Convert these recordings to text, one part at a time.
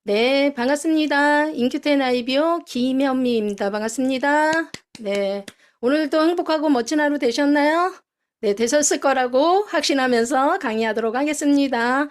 네, 반갑습니다. 인큐텐 아이비오 김현미입니다. 반갑습니다. 네, 오늘도 행복하고 멋진 하루 되셨나요? 네, 되셨을 거라고 확신하면서 강의하도록 하겠습니다.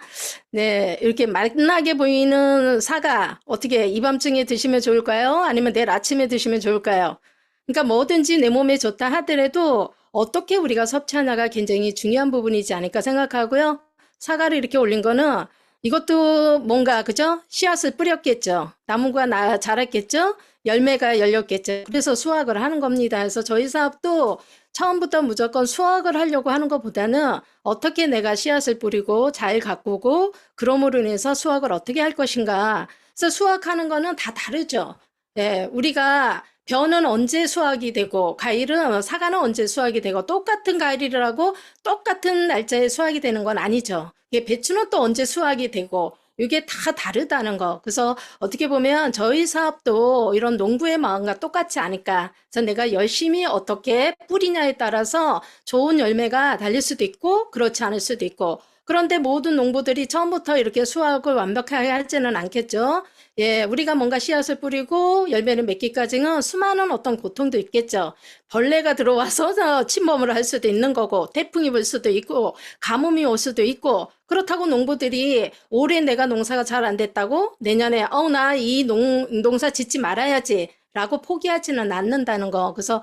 네, 이렇게 맛나게 보이는 사과, 어떻게 이 밤중에 드시면 좋을까요? 아니면 내일 아침에 드시면 좋을까요? 그러니까 뭐든지 내 몸에 좋다 하더라도 어떻게 우리가 섭취하냐가 굉장히 중요한 부분이지 않을까 생각하고요. 사과를 이렇게 올린 거는 이것도 뭔가 그죠? 씨앗을 뿌렸겠죠. 나무가 자랐겠죠. 열매가 열렸겠죠. 그래서 수확을 하는 겁니다. 그래서 저희 사업도 처음부터 무조건 수확을 하려고 하는 것보다는 어떻게 내가 씨앗을 뿌리고 잘 가꾸고 그럼으로 인해서 수확을 어떻게 할 것인가. 그래서 수확하는 거는 다 다르죠. 네, 우리가 벼는 언제 수확이 되고 과일은 사과는 언제 수확이 되고 똑같은 과일이라고 똑같은 날짜에 수확이 되는 건 아니죠. 이게 배추는 또 언제 수확이 되고 이게 다 다르다는 거. 그래서 어떻게 보면 저희 사업도 이런 농부의 마음과 똑같지 않을까. 그래서 내가 열심히 어떻게 뿌리냐에 따라서 좋은 열매가 달릴 수도 있고 그렇지 않을 수도 있고. 그런데 모든 농부들이 처음부터 이렇게 수확을 완벽하게 하지는 않겠죠. 예, 우리가 뭔가 씨앗을 뿌리고 열매를 맺기까지는 수많은 어떤 고통도 있겠죠. 벌레가 들어와서 침범을 할 수도 있는 거고, 태풍이 불 수도 있고, 가뭄이 올 수도 있고, 그렇다고 농부들이 올해 내가 농사가 잘 안 됐다고 내년에 나 이 농사 짓지 말아야지 라고 포기하지는 않는다는 거. 그래서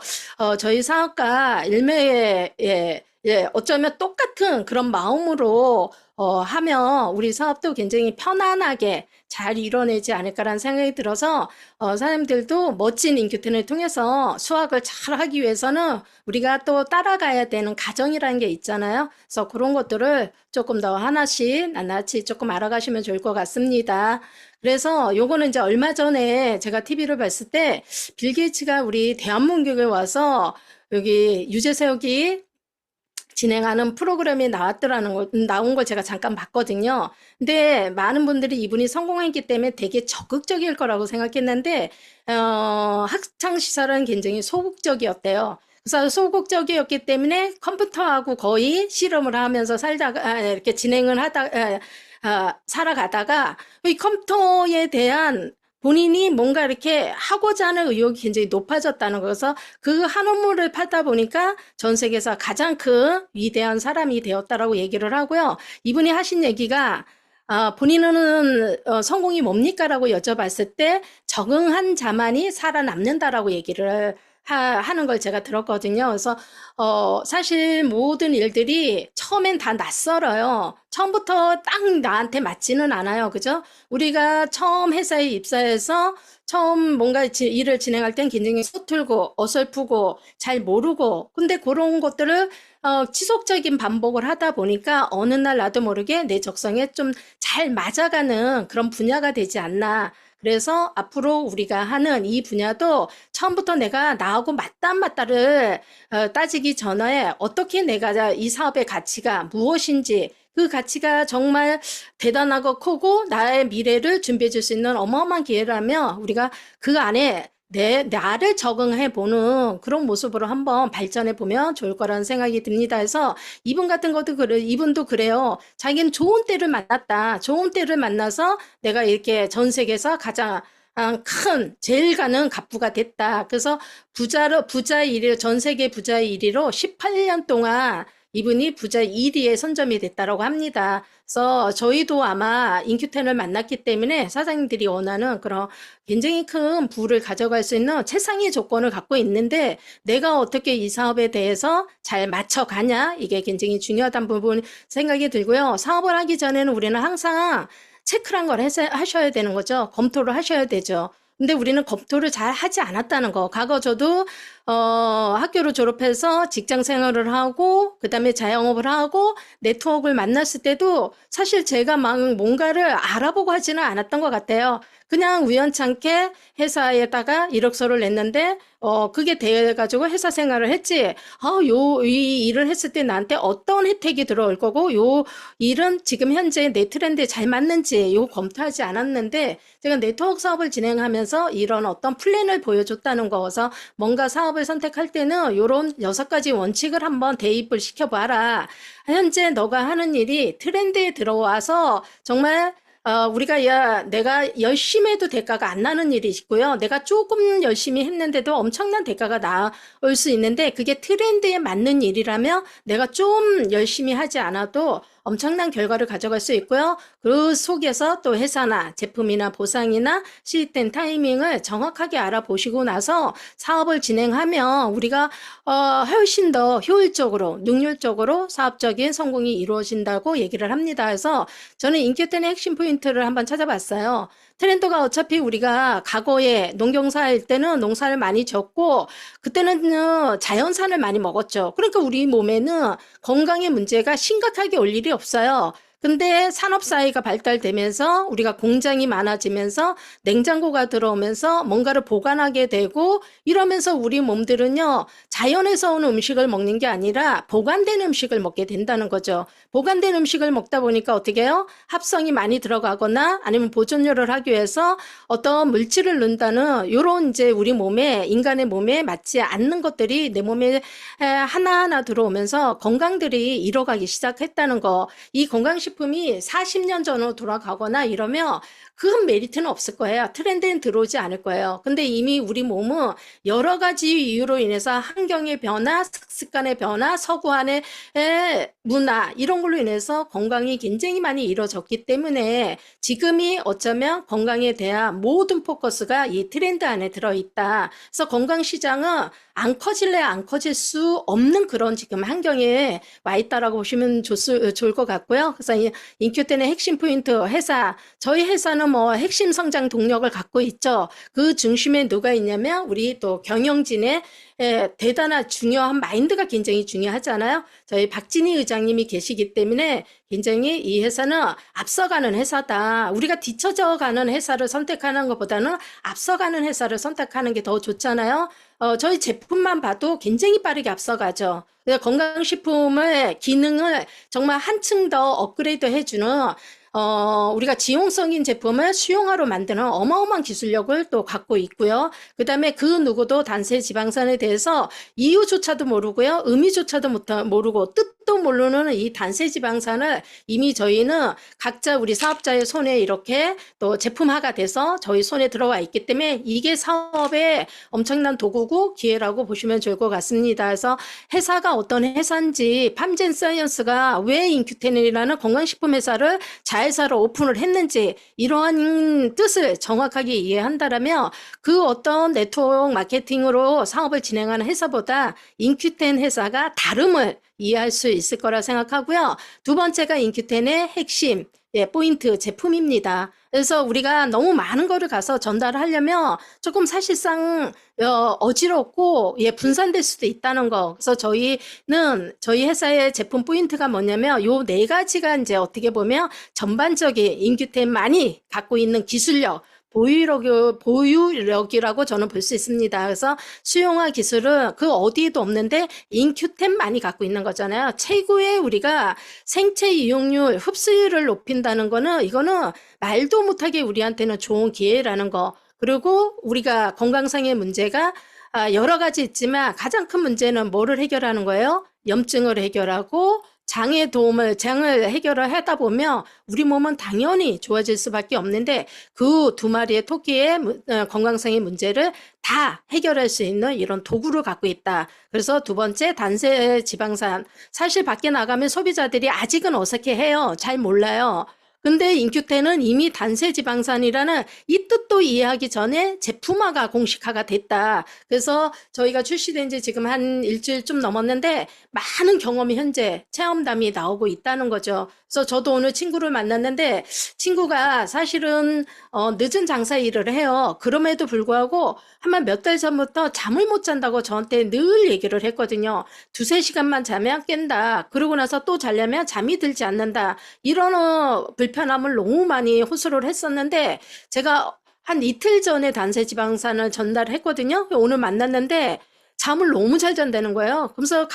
저희 사업가 일매에 어쩌면 똑같은 그런 마음으로 하면 우리 사업도 굉장히 편안하게 잘 이뤄내지 않을까라는 생각이 들어서 사장님들도 멋진 인큐텐을 통해서 수학을 잘 하기 위해서는 우리가 또 따라가야 되는 과정이라는 게 있잖아요. 그래서 그런 것들을 조금 더 하나씩 낱낱이 조금 알아가시면 좋을 것 같습니다. 그래서 요거는 이제 얼마 전에 제가 TV를 봤을 때 빌 게이츠가 우리 대한민국에 와서 여기 유재 세우기 진행하는 프로그램이 나온 걸 제가 잠깐 봤거든요. 근데 많은 분들이 이분이 성공했기 때문에 되게 적극적일 거라고 생각했는데, 학창 시절은 굉장히 소극적이었대요. 그래서 소극적이었기 때문에 컴퓨터하고 거의 실험을 하면서 이렇게 진행을 살아가다가 이 컴퓨터에 대한 본인이 뭔가 이렇게 하고자 하는 의욕이 굉장히 높아졌다는 거여서 그 한 업무를 팔다 보니까 전 세계에서 가장 큰 위대한 사람이 되었다라고 얘기를 하고요. 이분이 하신 얘기가 본인은 성공이 뭡니까라고 여쭤봤을 때 적응한 자만이 살아남는다라고 얘기를 하는 걸 제가 들었거든요. 그래서 사실 모든 일들이 처음엔 다 낯설어요. 처음부터 딱 나한테 맞지는 않아요. 그죠? 우리가 처음 회사에 입사해서 처음 뭔가 일을 진행할 땐 굉장히 서툴고 어설프고 잘 모르고 근데 그런 것들을 지속적인 반복을 하다 보니까 어느 날 나도 모르게 내 적성에 좀 잘 맞아가는 그런 분야가 되지 않나. 그래서 앞으로 우리가 하는 이 분야도 처음부터 내가 나하고 맞다 안 맞다를 따지기 전에 어떻게 내가 이 사업의 가치가 무엇인지 그 가치가 정말 대단하고 크고 나의 미래를 준비해 줄 수 있는 어마어마한 기회라면 우리가 그 안에 나를 적응해 보는 그런 모습으로 한번 발전해 보면 좋을 거라는 생각이 듭니다. 그래서 이분 같은 것도 이분도 그래요. 자기는 좋은 때를 만났다. 좋은 때를 만나서 내가 이렇게 전 세계에서 가장 제일 가는 갑부가 됐다. 그래서 부자 1위, 전 세계 부자 1위로 18년 동안 이분이 부자 1위에 선점이 됐다라고 합니다. 그래서 저희도 아마 인큐텐을 만났기 때문에 사장님들이 원하는 그런 굉장히 큰 부를 가져갈 수 있는 최상의 조건을 갖고 있는데 내가 어떻게 이 사업에 대해서 잘 맞춰가냐 이게 굉장히 중요하다는 부분 생각이 들고요. 사업을 하기 전에는 우리는 항상 체크란 걸 하셔야 되는 거죠. 검토를 하셔야 되죠. 근데 우리는 검토를 잘 하지 않았다는 거. 과거 저도 학교를 졸업해서 직장 생활을 하고 그다음에 자영업을 하고 네트워크를 만났을 때도 사실 제가 막 뭔가를 알아보고 하지는 않았던 것 같아요. 그냥 우연찮게 회사에다가 이력서를 냈는데 그게 돼가지고 회사 생활을 했지. 이 일을 했을 때 나한테 어떤 혜택이 들어올 거고 요 일은 지금 현재 내 트렌드에 잘 맞는지 요 검토하지 않았는데 제가 네트워크 사업을 진행하면서 이런 어떤 플랜을 보여줬다는 거여서 뭔가 사업을 선택할 때는 요런 6가지 원칙을 한번 대입을 시켜봐라. 현재 너가 하는 일이 트렌드에 들어와서 정말 우리가 내가 열심히 해도 대가가 안 나는 일이 있고요. 내가 조금 열심히 했는데도 엄청난 대가가 나올 수 있는데 그게 트렌드에 맞는 일이라면 내가 좀 열심히 하지 않아도 엄청난 결과를 가져갈 수 있고요. 그 속에서 또 회사나 제품이나 보상이나 시작된 타이밍을 정확하게 알아보시고 나서 사업을 진행하면 우리가 훨씬 더 효율적으로, 능률적으로 사업적인 성공이 이루어진다고 얘기를 합니다. 그래서 저는 인큐텐의 핵심 포인트를 한번 찾아봤어요. 트렌드가 어차피 우리가 과거에 농경사 할 때는 농사를 많이 졌고 그때는 자연산을 많이 먹었죠. 그러니까 우리 몸에는 건강의 문제가 심각하게 올 일이 없어요. 근데 산업사회가 발달되면서 우리가 공장이 많아지면서 냉장고가 들어오면서 뭔가를 보관하게 되고 이러면서 우리 몸들은요, 자연에서 오는 음식을 먹는 게 아니라 보관된 음식을 먹게 된다는 거죠. 보관된 음식을 먹다 보니까 어떻게 해요? 합성이 많이 들어가거나 아니면 보존료를 하기 위해서 어떤 물질을 넣는다는 요런 이제 우리 몸에, 인간의 몸에 맞지 않는 것들이 내 몸에 하나하나 들어오면서 건강들이 잃어가기 시작했다는 거. 이 건강식품이 40년 전으로 돌아가거나 이러면 큰 메리트는 없을 거예요. 트렌드는 들어오지 않을 거예요. 근데 이미 우리 몸은 여러 가지 이유로 인해서 환경의 변화, 식습관의 변화, 서구환의 문화 이런 걸로 인해서 건강이 굉장히 많이 이루어졌기 때문에 지금이 어쩌면 건강에 대한 모든 포커스가 이 트렌드 안에 들어있다. 그래서 건강시장은 안 커질래 안 커질 수 없는 그런 지금 환경에 와 있다라고 보시면 좋을 것 같고요. 그래서 인큐텐의 핵심 포인트 회사, 저희 회사는 뭐 핵심 성장 동력을 갖고 있죠. 그 중심에 누가 있냐면 우리 또 경영진의 대단한 중요한 마인드가 굉장히 중요하잖아요. 저희 박진희 의장님이 계시기 때문에 굉장히 이 회사는 앞서가는 회사다. 우리가 뒤처져 가는 회사를 선택하는 것보다는 앞서가는 회사를 선택하는 게 더 좋잖아요. 저희 제품만 봐도 굉장히 빠르게 앞서가죠. 건강식품의 기능을 정말 한층 더 업그레이드 해주는 우리가 지용성인 제품을 수용화로 만드는 어마어마한 기술력을 또 갖고 있고요. 그 다음에 그 누구도 단세 지방산에 대해서 이유조차도 모르고요. 의미조차도 모르고 뜻도 모르는 이 단세 지방산을 이미 저희는 각자 우리 사업자의 손에 이렇게 또 제품화가 돼서 저희 손에 들어와 있기 때문에 이게 사업의 엄청난 도구고 기회라고 보시면 좋을 것 같습니다. 그래서 회사가 어떤 회사인지 팜젠 사이언스가 왜 인큐텐이라는 건강식품 회사를 자회사로 오픈을 했는지 이러한 뜻을 정확하게 이해한다라면 그 어떤 네트워크 마케팅으로 사업을 진행하는 회사보다 인큐텐 회사가 다름을 이해할 수 있을 거라 생각하고요. 두 번째가 인큐텐의 핵심 포인트 제품입니다. 그래서 우리가 너무 많은 거를 가서 전달하려면 조금 사실상 어지럽고 분산될 수도 있다는 거. 그래서 저희는 저희 회사의 제품 포인트가 뭐냐면 요 네 가지가 이제 어떻게 보면 전반적인 인큐텐만이 갖고 있는 기술력, 보유력이라고 저는 볼 수 있습니다. 그래서 수용화 기술은 그 어디에도 없는데 인큐텐만이 갖고 있는 거잖아요. 최고의 우리가 생체 이용률, 흡수율을 높인다는 거는 이거는 말도 못하게 우리한테는 좋은 기회라는 거. 그리고 우리가 건강상의 문제가 여러 가지 있지만 가장 큰 문제는 뭐를 해결하는 거예요? 염증을 해결하고 장을 해결을 하다 보면 우리 몸은 당연히 좋아질 수밖에 없는데 그 두 마리의 토끼의 건강상의 문제를 다 해결할 수 있는 이런 도구를 갖고 있다. 그래서 두 번째 단세 지방산. 사실 밖에 나가면 소비자들이 아직은 어색해해요. 잘 몰라요. 근데 인큐텐은 이미 단세지방산이라는 이 뜻도 이해하기 전에 제품화가 공식화가 됐다. 그래서 저희가 출시된 지 지금 한 일주일 좀 넘었는데 많은 경험이 현재 체험담이 나오고 있다는 거죠. 그래서 저도 오늘 친구를 만났는데 친구가 사실은 늦은 장사 일을 해요. 그럼에도 불구하고 한 몇 달 전부터 잠을 못 잔다고 저한테 늘 얘기를 했거든요. 두세 시간만 자면 깬다. 그러고 나서 또 자려면 잠이 들지 않는다. 이런 불편함을 너무 많이 호소를 했었는데 제가 한 이틀 전에 단세지방산을 전달했거든요. 오늘 만났는데 잠을 너무 잘 잔다는 거예요. 그래서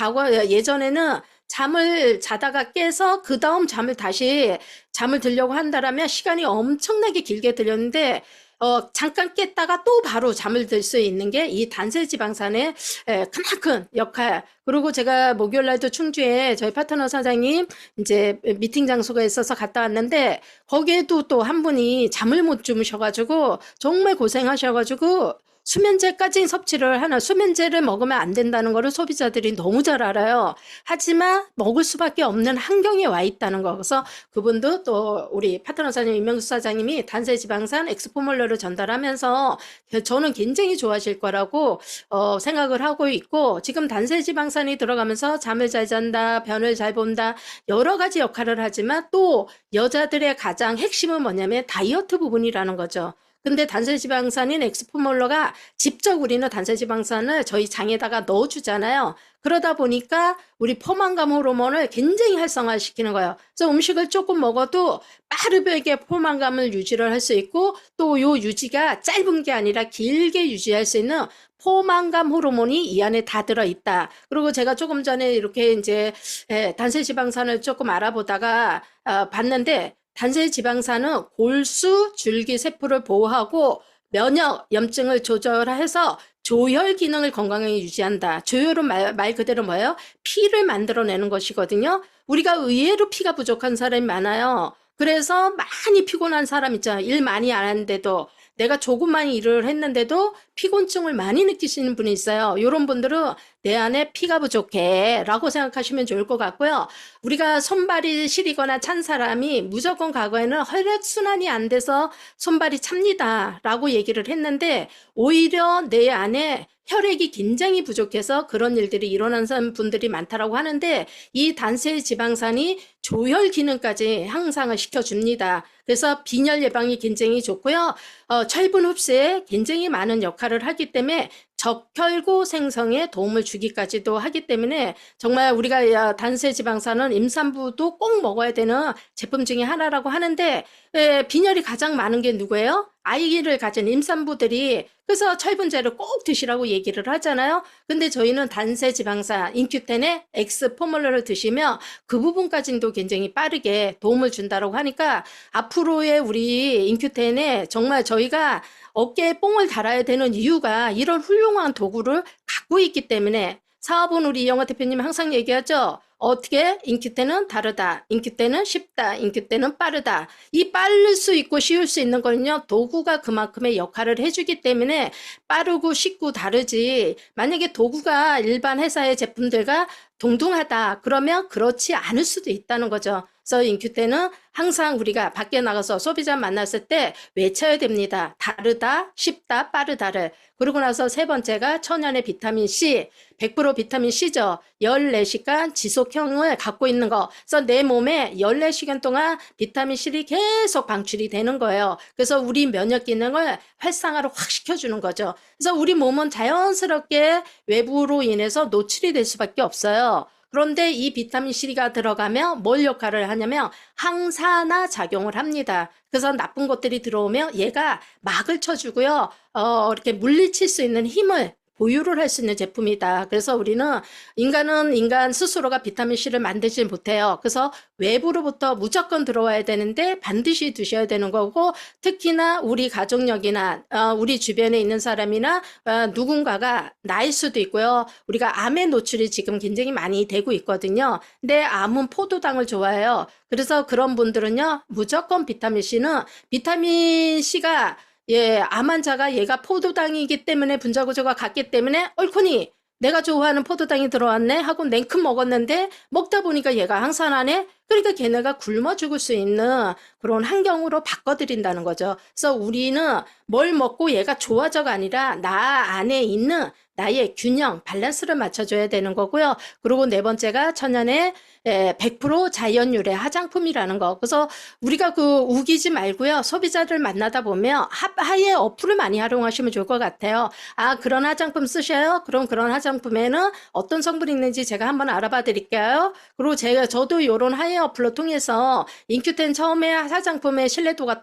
예전에는 잠을 자다가 깨서 그 다음 잠을 들려고 한다라면 시간이 엄청나게 길게 들렸는데 잠깐 깼다가 또 바로 잠을 들 수 있는 게 이 단세지방산의 크나큰 역할. 그리고 제가 목요일 날도 충주에 저희 파트너 사장님 이제 미팅 장소가 있어서 갔다 왔는데 거기에도 또 한 분이 잠을 못 주무셔가지고 정말 고생하셔가지고 수면제까지 섭취를 하나, 수면제를 먹으면 안 된다는 거를 소비자들이 너무 잘 알아요. 하지만 먹을 수밖에 없는 환경에 와 있다는 거. 그래서 그분도 또 우리 파트너 사장님 임명수 사장님이 단세지방산 엑스포몰러를 전달하면서 저는 굉장히 좋아하실 거라고 생각을 하고 있고, 지금 단세지방산이 들어가면서 잠을 잘 잔다, 변을 잘 본다, 여러 가지 역할을 하지만 또 여자들의 가장 핵심은 뭐냐면 다이어트 부분이라는 거죠. 근데 단세지방산인 엑스포몰러가 직접 우리는 단세지방산을 저희 장에다가 넣어주잖아요. 그러다 보니까 우리 포만감 호르몬을 굉장히 활성화시키는 거예요. 그래서 음식을 조금 먹어도 빠르게 포만감을 유지를 할 수 있고, 또 요 유지가 짧은 게 아니라 길게 유지할 수 있는 포만감 호르몬이 이 안에 다 들어있다. 그리고 제가 조금 전에 이렇게 이제 단세지방산을 조금 알아보다가 봤는데, 단세지방산은 골수, 줄기세포를 보호하고 면역, 염증을 조절해서 조혈 기능을 건강하게 유지한다. 조혈은 말 그대로 뭐예요? 피를 만들어내는 것이거든요. 우리가 의외로 피가 부족한 사람이 많아요. 그래서 많이 피곤한 사람 있잖아요. 일 많이 안 하는데도, 내가 조금만 일을 했는데도 피곤증을 많이 느끼시는 분이 있어요. 이런 분들은 내 안에 피가 부족해 라고 생각하시면 좋을 것 같고요. 우리가 손발이 시리거나 찬 사람이 무조건 과거에는 혈액순환이 안 돼서 손발이 찹니다 라고 얘기를 했는데, 오히려 내 안에 혈액이 굉장히 부족해서 그런 일들이 일어나는 분들이 많다라고 하는데, 이 단세지방산이 조혈 기능까지 향상을 시켜줍니다. 그래서 빈혈 예방이 굉장히 좋고요. 철분 흡수에 굉장히 많은 역할을 하기 때문에 적혈구 생성에 도움을 주기까지도 하기 때문에 정말 우리가 단세지방산은 임산부도 꼭 먹어야 되는 제품 중에 하나라고 하는데, 빈혈이 가장 많은 게 누구예요? 아이를 가진 임산부들이. 그래서 철분제를 꼭 드시라고 얘기를 하잖아요. 근데 저희는 단세지방산 인큐텐의 엑스포뮬러를 드시면 그 부분까지도 굉장히 빠르게 도움을 준다고 하니까, 앞으로의 우리 인큐텐에 정말 저희가 어깨에 뽕을 달아야 되는 이유가 이런 훌륭한 도구를 갖고 있기 때문에. 사업은 우리 이영호 대표님 항상 얘기하죠. 어떻게? 인큐텐은 다르다. 인큐텐은 쉽다. 인큐텐은 빠르다. 이 빠를 수 있고 쉬울 수 있는 거는요, 도구가 그만큼의 역할을 해주기 때문에 빠르고 쉽고 다르지, 만약에 도구가 일반 회사의 제품들과 동등하다 그러면 그렇지 않을 수도 있다는 거죠. 그래서 인큐텐은 항상 우리가 밖에 나가서 소비자 만났을 때 외쳐야 됩니다. 다르다, 쉽다, 빠르다를. 그러고 나서 세 번째가 천연의 비타민 C, 100% 비타민 C죠. 14시간 지속형을 갖고 있는 거. 그래서 내 몸에 14시간 동안 비타민 C를 계속 방출이 되는 거예요. 그래서 우리 면역 기능을 활성화를 확 시켜주는 거죠. 그래서 우리 몸은 자연스럽게 외부로 인해서 노출이 될 수밖에 없어요. 그런데 이 비타민 C가 들어가면 뭘 역할을 하냐면 항산화 작용을 합니다. 그래서 나쁜 것들이 들어오면 얘가 막을 쳐주고요. 이렇게 물리칠 수 있는 힘을 보유를 할 수 있는 제품이다. 그래서 우리는 인간은 인간 스스로가 비타민C를 만들지 못해요. 그래서 외부로부터 무조건 들어와야 되는데 반드시 드셔야 되는 거고, 특히나 우리 가족력이나 우리 주변에 있는 사람이나 누군가가 나일 수도 있고요. 우리가 암의 노출이 지금 굉장히 많이 되고 있거든요. 근데 암은 포도당을 좋아해요. 그래서 그런 분들은요, 무조건 비타민C는 비타민C가 암 환자가 얘가 포도당이기 때문에 분자구조가 같기 때문에 옳거니 내가 좋아하는 포도당이 들어왔네 하고 냉큼 먹었는데 먹다 보니까 얘가 항산화네. 그러니까 걔네가 굶어 죽을 수 있는 그런 환경으로 바꿔드린다는 거죠. 그래서 우리는 뭘 먹고 얘가 좋아져가 아니라 나 안에 있는 나의 균형, 밸런스를 맞춰줘야 되는 거고요. 그리고 네 번째가 천연의 100% 자연 유래 화장품이라는 거. 그래서 우리가 우기지 말고요. 소비자를 만나다 보면 하얘 어플을 많이 활용하시면 좋을 것 같아요. 아, 그런 화장품 쓰셔요? 그럼 그런 화장품에는 어떤 성분이 있는지 제가 한번 알아봐 드릴게요. 그리고 저도 이런 하얘 하이어 어플로 통해서 인큐텐 처음에 화장품의 신뢰도가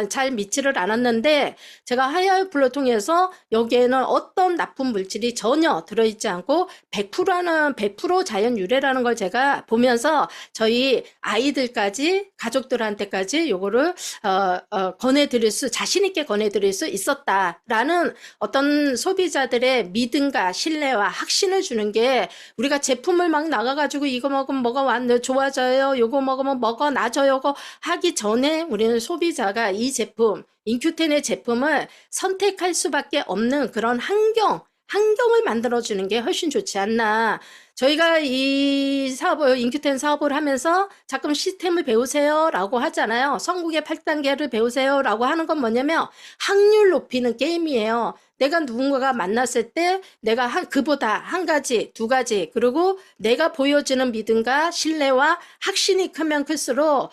잘 믿지를 않았는데 제가 하이어 어플로 통해서 여기에는 어떤 나쁜 물질이 전혀 들어있지 않고 100% 자연 유래라는 걸 제가 보면서 저희 아이들까지 가족들한테까지 요거를 자신 있게 권해드릴 수 있었다라는 어떤 소비자들의 믿음과 신뢰와 확신을 주는 게 우리가 제품을 막 나가가지고 이거 먹으면 뭐가 좋아져요, 요거 먹으면 뭐가 나아져요, 요거 하기 전에 우리는 소비자가 이 제품, 인큐텐의 제품을 선택할 수밖에 없는 그런 환경을 만들어주는 게 훨씬 좋지 않나. 저희가 이 사업을, 인큐텐 사업을 하면서 자꾸 시스템을 배우세요 라고 하잖아요. 선국의 8단계를 배우세요 라고 하는 건 뭐냐면 확률 높이는 게임이에요. 내가 누군가가 만났을 때 내가 그보다 한 가지, 두 가지, 그리고 내가 보여주는 믿음과 신뢰와 확신이 크면 클수록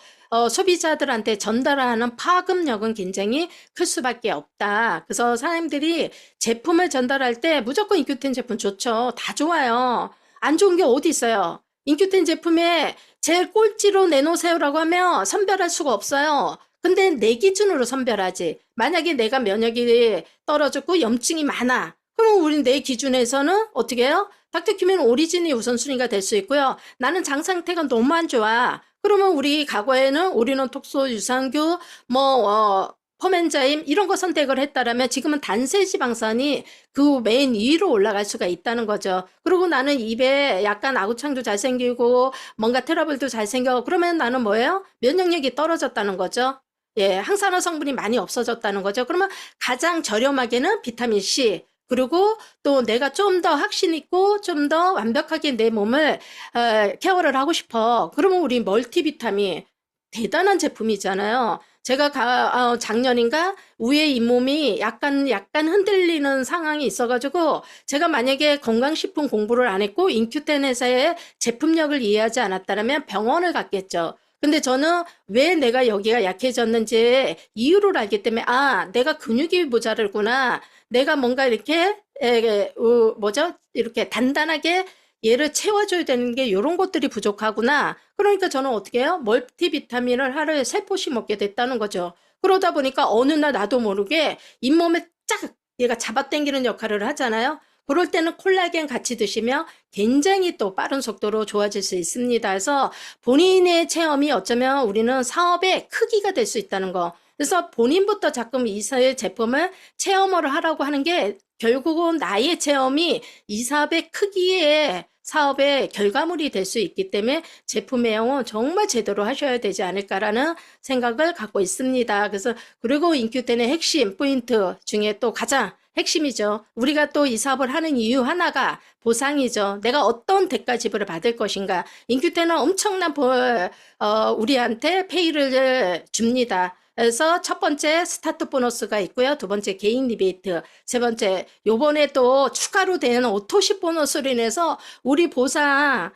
소비자들한테 전달하는 파급력은 굉장히 클 수밖에 없다. 그래서 사람들이 제품을 전달할 때 무조건 인큐텐 제품 좋죠. 다 좋아요. 안 좋은 게 어디 있어요? 인큐텐 제품에 제일 꼴찌로 내놓으세요라고 하면 선별할 수가 없어요. 근데 내 기준으로 선별하지. 만약에 내가 면역이 떨어졌고 염증이 많아. 그럼 우리 내 기준에서는 어떻게 해요? 닥터큐민 오리진이 우선순위가 될 수 있고요. 나는 장 상태가 너무 안 좋아. 그러면 우리 과거에는 올인원 톡소, 유산균, 포멘자임 이런 거 선택을 했다라면 지금은 단세지방산이 그 맨 위로 올라갈 수가 있다는 거죠. 그리고 나는 입에 약간 아구창도 잘생기고 뭔가 트러블도 잘생겨. 그러면 나는 뭐예요? 면역력이 떨어졌다는 거죠. 예, 항산화 성분이 많이 없어졌다는 거죠. 그러면 가장 저렴하게는 비타민 C, 그리고 또 내가 좀 더 확신 있고 좀 더 완벽하게 내 몸을 케어를 하고 싶어. 그러면 우리 멀티비타민 대단한 제품이잖아요. 제가 작년인가 위에 잇몸이 약간 흔들리는 상황이 있어가지고 제가 만약에 건강식품 공부를 안 했고 인큐텐 회사의 제품력을 이해하지 않았다면 병원을 갔겠죠. 근데 저는 왜 내가 여기가 약해졌는지 이유를 알기 때문에 내가 근육이 모자르구나. 내가 뭔가 이렇게 이렇게 단단하게 얘를 채워줘야 되는 게 이런 것들이 부족하구나. 그러니까 저는 어떻게 해요? 멀티비타민을 하루에 3포씩 먹게 됐다는 거죠. 그러다 보니까 어느 날 나도 모르게 잇몸에 쫙 얘가 잡아당기는 역할을 하잖아요. 그럴 때는 콜라겐 같이 드시면 굉장히 또 빠른 속도로 좋아질 수 있습니다. 그래서 본인의 체험이 어쩌면 우리는 사업의 크기가 될 수 있다는 거. 그래서 본인부터 자꾸 이 제품을 체험을 하라고 하는 게 결국은 나의 체험이 이 사업의 크기에 사업의 결과물이 될 수 있기 때문에 제품 애용은 정말 제대로 하셔야 되지 않을까라는 생각을 갖고 있습니다. 그래서 그리고 인큐텐의 핵심 포인트 중에 또 가장 핵심이죠. 우리가 또 이 사업을 하는 이유 하나가 보상이죠. 내가 어떤 대가 지불을 받을 것인가. 인큐텐은 엄청난 우리한테 페이를 줍니다. 그래서 첫 번째 스타트 보너스가 있고요. 두 번째 개인 리베이트, 세 번째 요번에 또 추가로 된 오토십 보너스로 인해서 우리 보상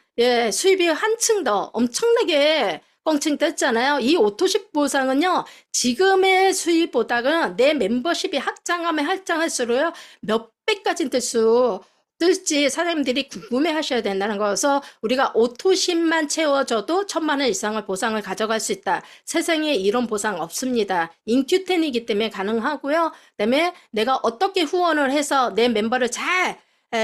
수입이 한층 더 엄청나게 뻥칭 떴잖아요. 이 오토십 보상은요, 지금의 수입보다는 내 멤버십이 확장하면 확장할수록 몇 배까지 뜰지 사장님들이 궁금해 하셔야 된다는 거여서 우리가 오토십만 채워줘도 1,000만 원 이상을 보상을 가져갈 수 있다. 세상에 이런 보상 없습니다. 인큐텐이기 때문에 가능하고요. 그다음에 내가 어떻게 후원을 해서 내 멤버를 잘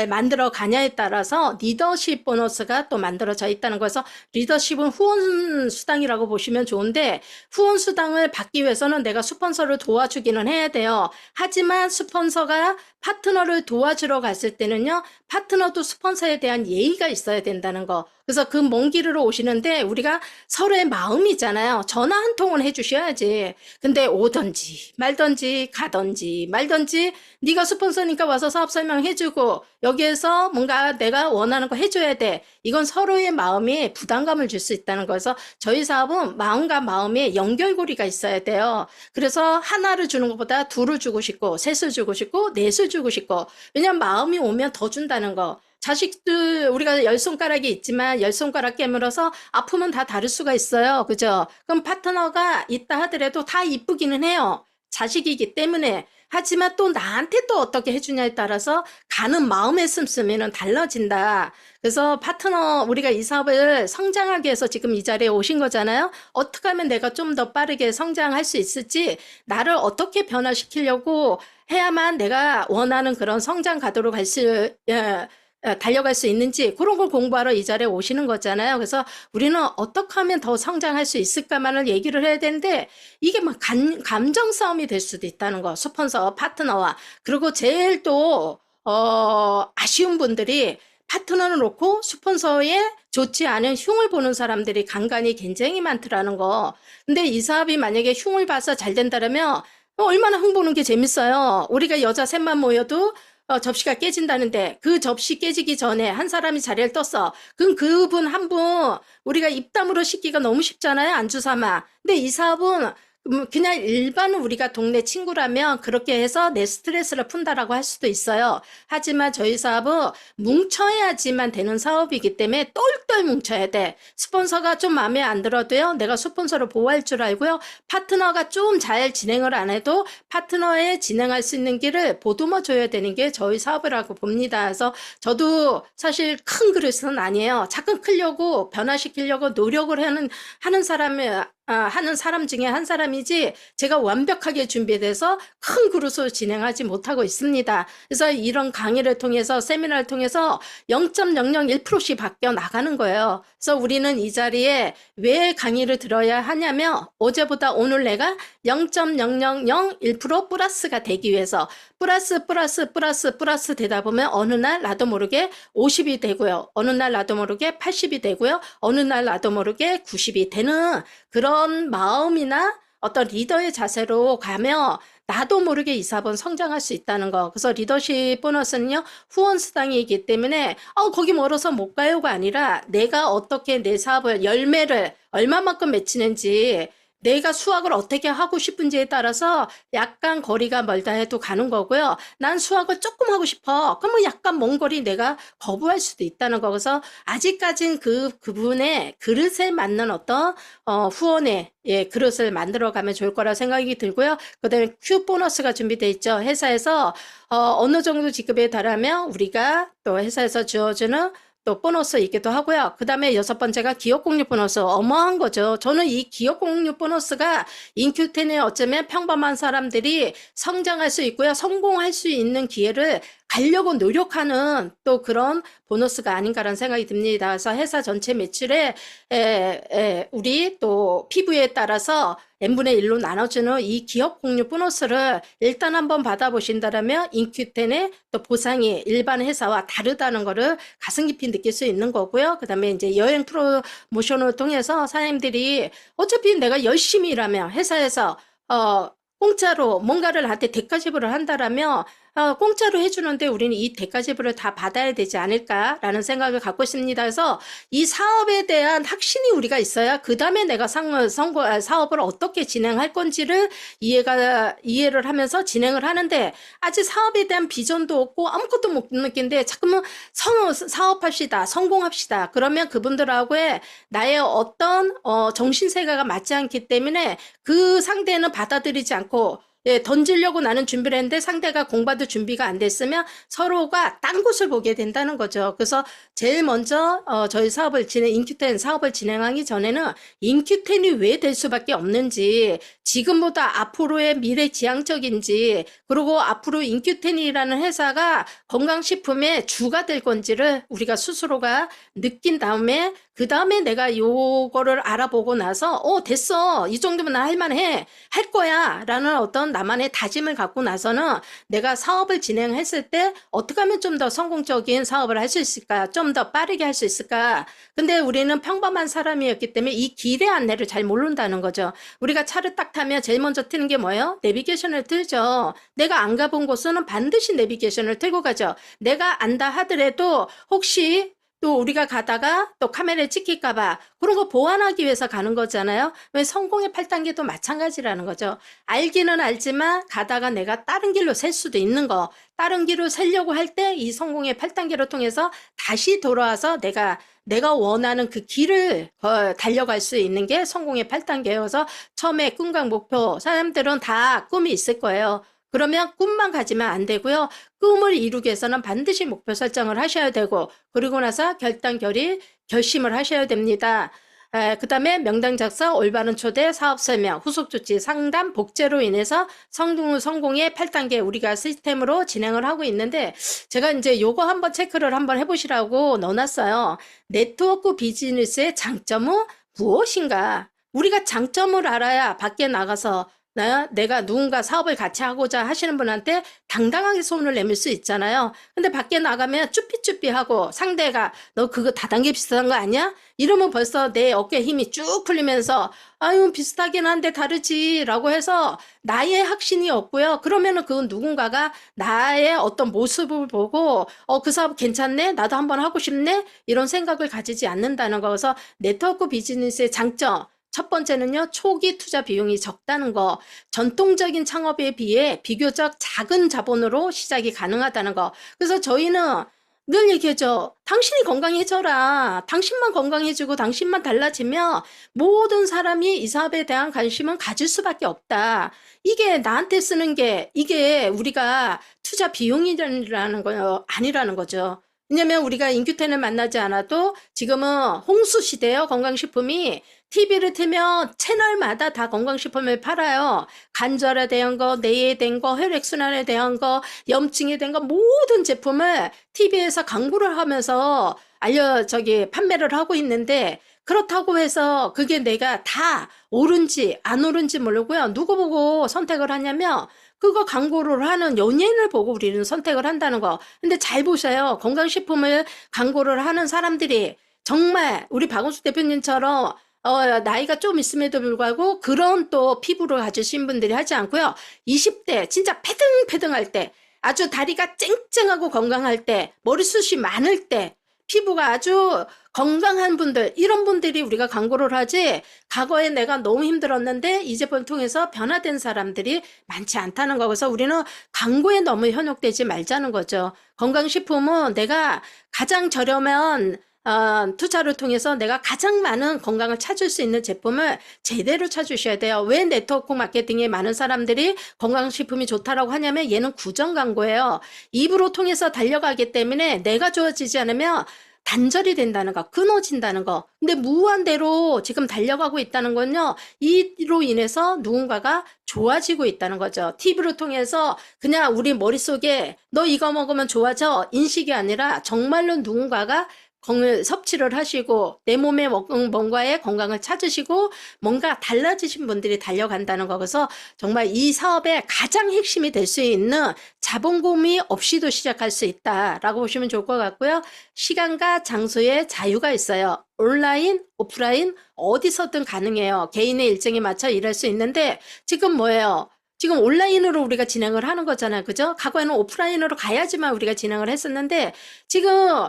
만들어 가냐에 따라서 리더십 보너스가 또 만들어져 있다는 거여서 리더십은 후원 수당이라고 보시면 좋은데 후원 수당을 받기 위해서는 내가 스폰서를 도와주기는 해야 돼요. 하지만 스폰서가 파트너를 도와주러 갔을 때는요, 파트너도 스폰서에 대한 예의가 있어야 된다는 거. 그래서 그 먼 길으로 오시는데 우리가 서로의 마음이잖아요. 전화 한 통은 해주셔야지. 근데 오던지 말던지 가던지 말던지 네가 스폰서니까 와서 사업 설명해주고 여기에서 뭔가 내가 원하는 거 해줘야 돼. 이건 서로의 마음이 부담감을 줄 수 있다는 거여서 저희 사업은 마음과 마음의 연결고리가 있어야 돼요. 그래서 하나를 주는 것보다 둘을 주고 싶고 셋을 주고 싶고 넷을 주고 싶고 왜냐면 마음이 오면 더 준다는 거. 자식들 우리가 열 손가락이 있지만 열 손가락 깨물어서 아프면 다 다를 수가 있어요. 그죠? 그럼 파트너가 있다 하더라도 다 이쁘기는 해요. 자식이기 때문에. 하지만 또 나한테 또 어떻게 해주냐에 따라서 가는 마음의 씀씀이는 달라진다. 그래서 파트너, 우리가 이 사업을 성장하기 위해서 지금 이 자리에 오신 거잖아요. 어떻게 하면 내가 좀 더 빠르게 성장할 수 있을지, 나를 어떻게 변화시키려고 해야만 내가 원하는 그런 성장 가도록 달려갈 수 있는지 그런 걸 공부하러 이 자리에 오시는 거잖아요. 그래서 우리는 어떻게 하면 더 성장할 수 있을까만을 얘기를 해야 되는데 이게 막 감정 싸움이 될 수도 있다는 거. 스폰서, 파트너와. 그리고 제일 또 아쉬운 분들이 파트너를 놓고 스폰서에 좋지 않은 흉을 보는 사람들이 간간이 굉장히 많더라는 거. 근데 이 사업이 만약에 흉을 봐서 잘 된다면 얼마나 흉 보는 게 재밌어요. 우리가 여자 셋만 모여도 접시가 깨진다는데 그 접시 깨지기 전에 한 사람이 자리를 떴어. 그럼 그분 한 분 우리가 입담으로 씻기가 너무 쉽잖아요. 안주 삼아. 근데 이 사업은 그냥 일반 우리가 동네 친구라면 그렇게 해서 내 스트레스를 푼다라고 할 수도 있어요. 하지만 저희 사업은 뭉쳐야지만 되는 사업이기 때문에 똘똘 뭉쳐야 돼. 스폰서가 좀 마음에 안 들어도요. 내가 스폰서를 보호할 줄 알고요. 파트너가 좀 잘 진행을 안 해도 파트너에 진행할 수 있는 길을 보듬어 줘야 되는 게 저희 사업이라고 봅니다. 그래서 저도 사실 큰 그릇은 아니에요. 자꾸 크려고 변화시키려고 노력을 하는 사람 중에 한 사람이지 제가 완벽하게 준비돼서 큰 그룹으로 진행하지 못하고 있습니다. 그래서 이런 강의를 통해서 세미나를 통해서 0.001%씩 바뀌어 나가는 거예요. 그래서 우리는 이 자리에 왜 강의를 들어야 하냐면 어제보다 오늘 내가 0.0001% 플러스가 되기 위해서 플러스 되다 보면 어느 날 나도 모르게 50이 되고요. 어느 날 나도 모르게 80이 되고요. 어느 날 나도 모르게 90이 되는 그런 마음이나 어떤 리더의 자세로 가면 나도 모르게 이 사업은 성장할 수 있다는 거. 그래서 리더십 보너스는요, 후원 수당이기 때문에, 거기 멀어서 못 가요가 아니라 내가 어떻게 내 사업을 열매를 얼마만큼 맺히는지 내가 수학을 어떻게 하고 싶은지에 따라서 약간 거리가 멀다 해도 가는 거고요. 난 수학을 조금 하고 싶어. 그러면 약간 먼 거리 내가 거부할 수도 있다는 거. 그래서 아직까진 그분의 그릇에 맞는 어떤 후원의 그릇을 만들어 가면 좋을 거라 생각이 들고요. 그다음에 Q 보너스가 준비돼 있죠. 회사에서 어느 정도 직급에 달하면 우리가 또 회사에서 주어주는 또 보너스이기도 하고요. 그 다음에 6번째가 기업공유 보너스. 어마한 거죠. 저는 이 기업공유 보너스가 인큐텐에 어쩌면 평범한 사람들이 성장할 수 있고요. 성공할 수 있는 기회를 가려고 노력하는 또 그런 보너스가 아닌가라는 생각이 듭니다. 그래서 회사 전체 매출에 우리 또 PV에 따라서 n분의 1로 나눠주는 이 기업 공유 보너스를 일단 한번 받아보신다면 인큐텐의 또 보상이 일반 회사와 다르다는 거를 가슴 깊이 느낄 수 있는 거고요. 그 다음에 이제 여행 프로모션을 통해서 사장님들이 어차피 내가 열심히 일하면 회사에서 공짜로 뭔가를 나한테 대가 지불을 한다라면 공짜로 해주는데 우리는 이 대가 지불을 다 받아야 되지 않을까라는 생각을 갖고 있습니다. 그래서 이 사업에 대한 확신이 우리가 있어야 그 다음에 내가 사업을 어떻게 진행할 건지를 이해를 하면서 진행을 하는데 아직 사업에 대한 비전도 없고 아무것도 못 느끼는데 자꾸만 사업합시다, 성공합시다. 그러면 그분들하고의 나의 어떤 정신세계가 맞지 않기 때문에 그 상대는 받아들이지 않고 던지려고 나는 준비를 했는데 상대가 공부도 준비가 안 됐으면 서로가 딴 곳을 보게 된다는 거죠. 그래서 제일 먼저 저희 인큐텐 사업을 진행하기 전에는 인큐텐이 왜 될 수밖에 없는지, 지금보다 앞으로의 미래 지향적인지, 그리고 앞으로 인큐텐이라는 회사가 건강식품의 주가 될 건지를 우리가 스스로가 느낀 다음에 그 다음에 내가 요거를 알아보고 나서 됐어, 이 정도면 나 할만해, 할 거야 라는 어떤 나만의 다짐을 갖고 나서는 내가 사업을 진행했을 때 어떻게 하면 좀 더 성공적인 사업을 할 수 있을까, 좀 더 빠르게 할 수 있을까. 근데 우리는 평범한 사람이었기 때문에 이 길의 안내를 잘 모른다는 거죠. 우리가 차를 딱 타면 제일 먼저 트는 게 뭐예요? 내비게이션을 틀죠. 내가 안 가본 곳은 반드시 내비게이션을 틀고 가죠. 내가 안다 하더라도 혹시 또 우리가 가다가 또 카메라에 찍힐까봐 그런 거 보완하기 위해서 가는 거잖아요. 왜 성공의 8단계도 마찬가지라는 거죠. 알기는 알지만 가다가 내가 다른 길로 셀 수도 있는 거. 다른 길로 세려고 할 때 이 성공의 8단계를 통해서 다시 돌아와서 내가 원하는 그 길을 달려갈 수 있는 게 성공의 8단계여서 처음에 꿈과 목표, 사람들은 다 꿈이 있을 거예요. 그러면 꿈만 가지면 안 되고요. 꿈을 이루기 위해서는 반드시 목표 설정을 하셔야 되고, 그리고 나서 결심을 하셔야 됩니다. 그 다음에 명당 작성, 올바른 초대, 사업 설명, 후속 조치, 상담, 복제로 인해서 성공의 8단계 우리가 시스템으로 진행을 하고 있는데, 제가 이제 요거 한번 체크를 한번 해보시라고 넣어놨어요. 네트워크 비즈니스의 장점은 무엇인가? 우리가 장점을 알아야 밖에 나가서 내가 누군가 사업을 같이 하고자 하시는 분한테 당당하게 손을 내밀 수 있잖아요. 근데 밖에 나가면 쭈삐쭈삐하고 상대가 너 그거 다단계 비슷한 거 아니야? 이러면 벌써 내 어깨 힘이 쭉 풀리면서 아유 비슷하긴 한데 다르지 라고 해서 나의 확신이 없고요. 그러면은 그 누군가가 나의 어떤 모습을 보고 그 사업 괜찮네? 나도 한번 하고 싶네? 이런 생각을 가지지 않는다는 거. 그래서 네트워크 비즈니스의 장점 첫 번째는요, 초기 투자 비용이 적다는 거. 전통적인 창업에 비해 비교적 작은 자본으로 시작이 가능하다는 거. 그래서 저희는 늘 얘기하죠. 당신이 건강해져라. 당신만 건강해지고 당신만 달라지면 모든 사람이 이 사업에 대한 관심은 가질 수밖에 없다. 이게 나한테 쓰는 게 이게 우리가 투자 비용이라는 거 아니라는 거죠. 왜냐면 우리가 인큐텐을 만나지 않아도 지금은 홍수 시대예요. 건강식품이. TV를 틀면 채널마다 다 건강식품을 팔아요. 관절에 대한 거, 뇌에 대한 거, 혈액순환에 대한 거, 염증에 대한 거 모든 제품을 TV에서 광고를 하면서 판매를 하고 있는데 그렇다고 해서 그게 내가 다 옳은지 안 옳은지 모르고요. 누구 보고 선택을 하냐면 그거 광고를 하는 연예인을 보고 우리는 선택을 한다는 거. 근데 잘 보세요. 건강식품을 광고를 하는 사람들이 정말 우리 박원숙 대표님처럼 나이가 좀 있음에도 불구하고 그런 또 피부를 가지신 분들이 하지 않고요. 20대 진짜 패등패등할 때 아주 다리가 쨍쨍하고 건강할 때 머리숱이 많을 때 피부가 아주 건강한 분들 이런 분들이 우리가 광고를 하지 과거에 내가 너무 힘들었는데 이 제품을 통해서 변화된 사람들이 많지 않다는 거. 그래서 우리는 광고에 너무 현혹되지 말자는 거죠. 건강식품은 내가 가장 저렴한 투자를 통해서 내가 가장 많은 건강을 찾을 수 있는 제품을 제대로 찾으셔야 돼요. 왜 네트워크 마케팅에 많은 사람들이 건강식품이 좋다라고 하냐면 얘는 구정 광고예요. 입으로 통해서 달려가기 때문에 내가 좋아지지 않으면 단절이 된다는 거, 끊어진다는 거. 근데 무한대로 지금 달려가고 있다는 건요, 이로 인해서 누군가가 좋아지고 있다는 거죠. TV를 통해서 그냥 우리 머릿속에 너 이거 먹으면 좋아져 인식이 아니라 정말로 누군가가 섭취를 하시고 내 몸에 뭔가의 건강을 찾으시고 뭔가 달라지신 분들이 달려간다는 거. 그래서 정말 이 사업의 가장 핵심이 될 수 있는 자본금이 없이도 시작할 수 있다라고 보시면 좋을 것 같고요. 시간과 장소의 자유가 있어요. 온라인, 오프라인 어디서든 가능해요. 개인의 일정에 맞춰 일할 수 있는데 지금 뭐예요? 지금 온라인으로 우리가 진행을 하는 거잖아요. 그죠? 과거에는 오프라인으로 가야지만 우리가 진행을 했었는데 지금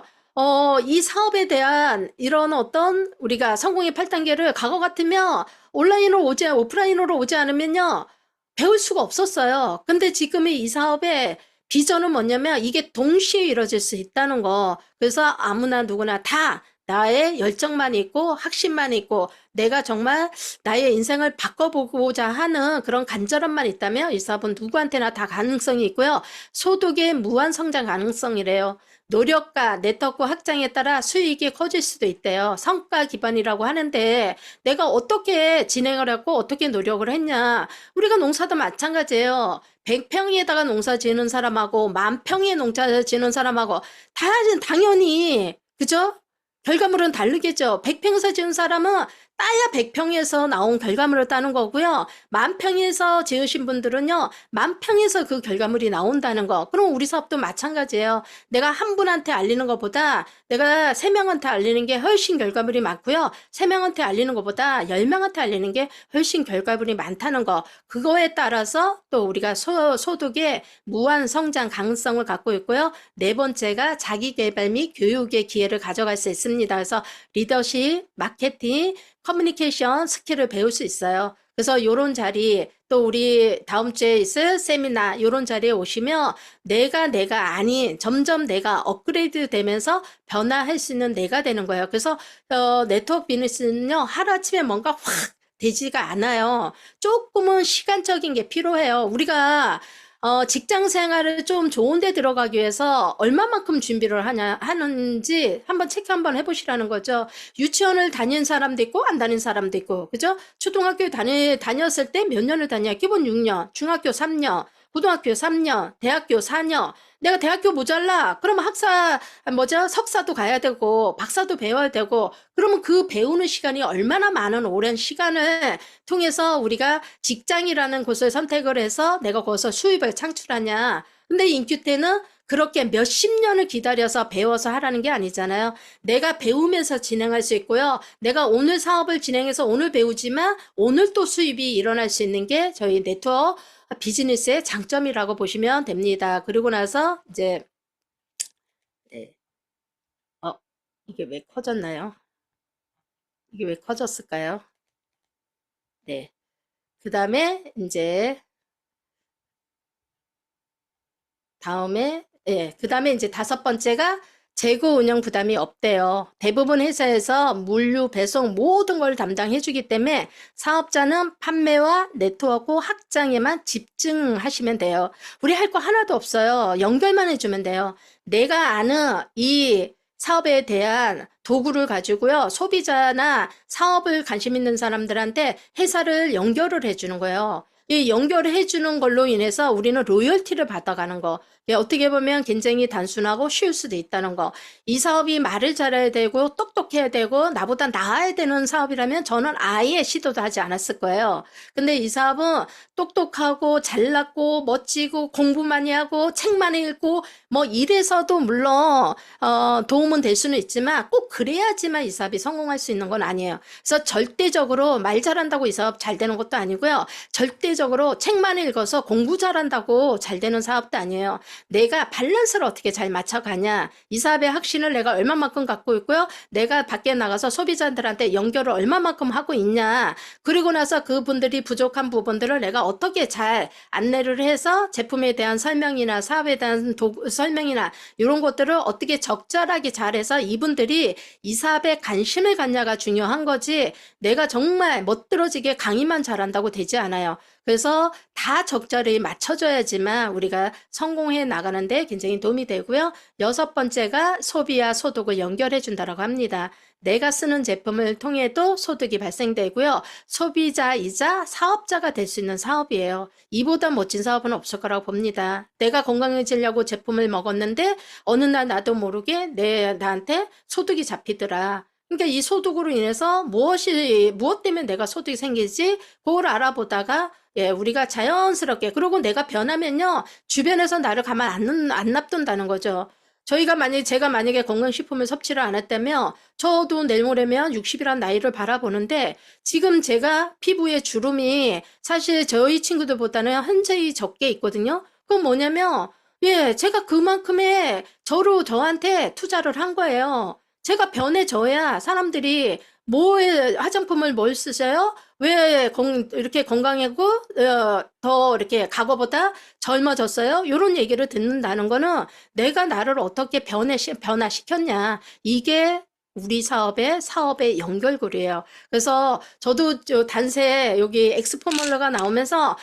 이 사업에 대한 이런 어떤 우리가 성공의 8단계를 과거 같으면 오프라인으로 오지 않으면요, 배울 수가 없었어요. 근데 지금의 이 사업의 비전은 뭐냐면 이게 동시에 이루어질 수 있다는 거. 그래서 아무나 누구나 다 나의 열정만 있고 확신만 있고 내가 정말 나의 인생을 바꿔보고자 하는 그런 간절함만 있다면 이 사업은 누구한테나 다 가능성이 있고요. 소득의 무한 성장 가능성이래요. 노력과 네트워크 확장에 따라 수익이 커질 수도 있대요. 성과 기반이라고 하는데 내가 어떻게 진행을 하고 어떻게 노력을 했냐. 우리가 농사도 마찬가지예요. 100평에다가 농사 지는 사람하고 10,000평에 농사 지는 사람하고 다 당연히 그죠? 결과물은 다르겠죠. 100평에서 지은 사람은 따야 100평에서 나온 결과물을 따는 거고요. 10,000평에서 지으신 분들은요, 10,000평에서 그 결과물이 나온다는 거. 그럼 우리 사업도 마찬가지예요. 내가 한 분한테 알리는 것보다 내가 3명한테 알리는 게 훨씬 결과물이 많고요. 3명한테 알리는 것보다 10명한테 알리는 게 훨씬 결과물이 많다는 거. 그거에 따라서 또 우리가 소득의 무한 성장 가능성을 갖고 있고요. 네 번째가 자기개발 및 교육의 기회를 가져갈 수 있습니다. 그래서 리더십, 마케팅, 커뮤니케이션 스킬을 배울 수 있어요. 그래서 요런 자리 또 우리 다음 주에 있을 세미나 요런 자리에 오시면 내가 아닌 점점 내가 업그레이드 되면서 변화할 수 있는 내가 되는 거예요. 그래서 네트워크 비즈니스는요 하루아침에 뭔가 확 되지가 않아요. 조금은 시간적인 게 필요해요. 우리가 직장 생활을 좀 좋은 데 들어가기 위해서 얼마만큼 준비를 하는지 한번 체크 한번 해보시라는 거죠. 유치원을 다닌 사람도 있고 안 다닌 사람도 있고, 그죠? 초등학교 다녔을 때 몇 년을 다녀요? 기본 6년, 중학교 3년, 고등학교 3년, 대학교 4년. 내가 대학교 모자라? 그러면 석사도 가야 되고, 박사도 배워야 되고, 그러면 그 배우는 시간이 얼마나 많은 오랜 시간을 통해서 우리가 직장이라는 곳을 선택을 해서 내가 거기서 수입을 창출하냐. 근데 인큐테는 그렇게 몇십 년을 기다려서 배워서 하라는 게 아니잖아요. 내가 배우면서 진행할 수 있고요. 내가 오늘 사업을 진행해서 오늘 배우지만 오늘 또 수입이 일어날 수 있는 게 저희 네트워크 비즈니스의 장점이라고 보시면 됩니다. 그리고 나서 이제 네. 이게 왜 커졌나요? 이게 왜 커졌을까요? 네. 그 다음에 이제 그 다음에 이제 다섯 번째가 재고 운영 부담이 없대요. 대부분 회사에서 물류, 배송 모든 걸 담당해 주기 때문에 사업자는 판매와 네트워크 확장에만 집중하시면 돼요. 우리 할 거 하나도 없어요. 연결만 해주면 돼요. 내가 아는 이 사업에 대한 도구를 가지고요. 소비자나 사업을 관심 있는 사람들한테 회사를 연결을 해주는 거예요. 이 연결해 주는 걸로 인해서 우리는 로열티를 받아가는 거. 어떻게 보면 굉장히 단순하고 쉬울 수도 있다는 거. 이 사업이 말을 잘해야 되고 똑똑해야 되고 나보다 나아야 되는 사업이라면 저는 아예 시도도 하지 않았을 거예요. 근데 이 사업은 똑똑하고 잘났고 멋지고 공부 많이 하고 책 많이 읽고 뭐 이래서도 물론 도움은 될 수는 있지만 꼭 그래야지만 이 사업이 성공할 수 있는 건 아니에요. 그래서 절대적으로 말 잘한다고 이 사업 잘 되는 것도 아니고요. 절대적으로 책만 읽어서 공부 잘한다고 잘 되는 사업도 아니에요. 내가 밸런스를 어떻게 잘 맞춰가냐. 이 사업의 확신을 내가 얼마만큼 갖고 있고요. 내가 밖에 나가서 소비자들한테 연결을 얼마만큼 하고 있냐. 그리고 나서 그분들이 부족한 부분들을 내가 어떻게 잘 안내를 해서 제품에 대한 설명이나 사업에 대한 설명이나 이런 것들을 어떻게 적절하게 잘해서 이분들이 이 사업에 관심을 갖냐가 중요한 거지 내가 정말 멋들어지게 강의만 잘한다고 되지 않아요. 그래서 다 적절히 맞춰줘야지만 우리가 성공해 나가는데 굉장히 도움이 되고요. 여섯 번째가 소비와 소득을 연결해 준다고 합니다. 내가 쓰는 제품을 통해도 소득이 발생되고요. 소비자이자 사업자가 될 수 있는 사업이에요. 이보다 멋진 사업은 없을 거라고 봅니다. 내가 건강해지려고 제품을 먹었는데 어느 날 나도 모르게 나한테 소득이 잡히더라. 그러니까 이 소득으로 인해서 무엇 때문에 내가 소득이 생기지? 그걸 알아보다가 우리가 자연스럽게 그리고 내가 변하면요 주변에서 나를 가만 안 놔둔다는 거죠. 제가 만약에 건강식품을 섭취를 안 했다면 저도 내일 모레면 60이란 나이를 바라보는데 지금 제가 피부에 주름이 사실 저희 친구들보다는 현저히 적게 있거든요. 그건 뭐냐면 제가 그만큼의 저한테 투자를 한 거예요. 제가 변해져야 사람들이 화장품을 뭘 쓰세요? 왜 이렇게 건강하고 더 이렇게 과거보다 젊어졌어요? 이런 얘기를 듣는다는 거는 내가 나를 어떻게 변화시켰냐. 이게 우리 사업의 연결고리예요. 그래서 저도 단세 여기 엑스포몰러가 나오면서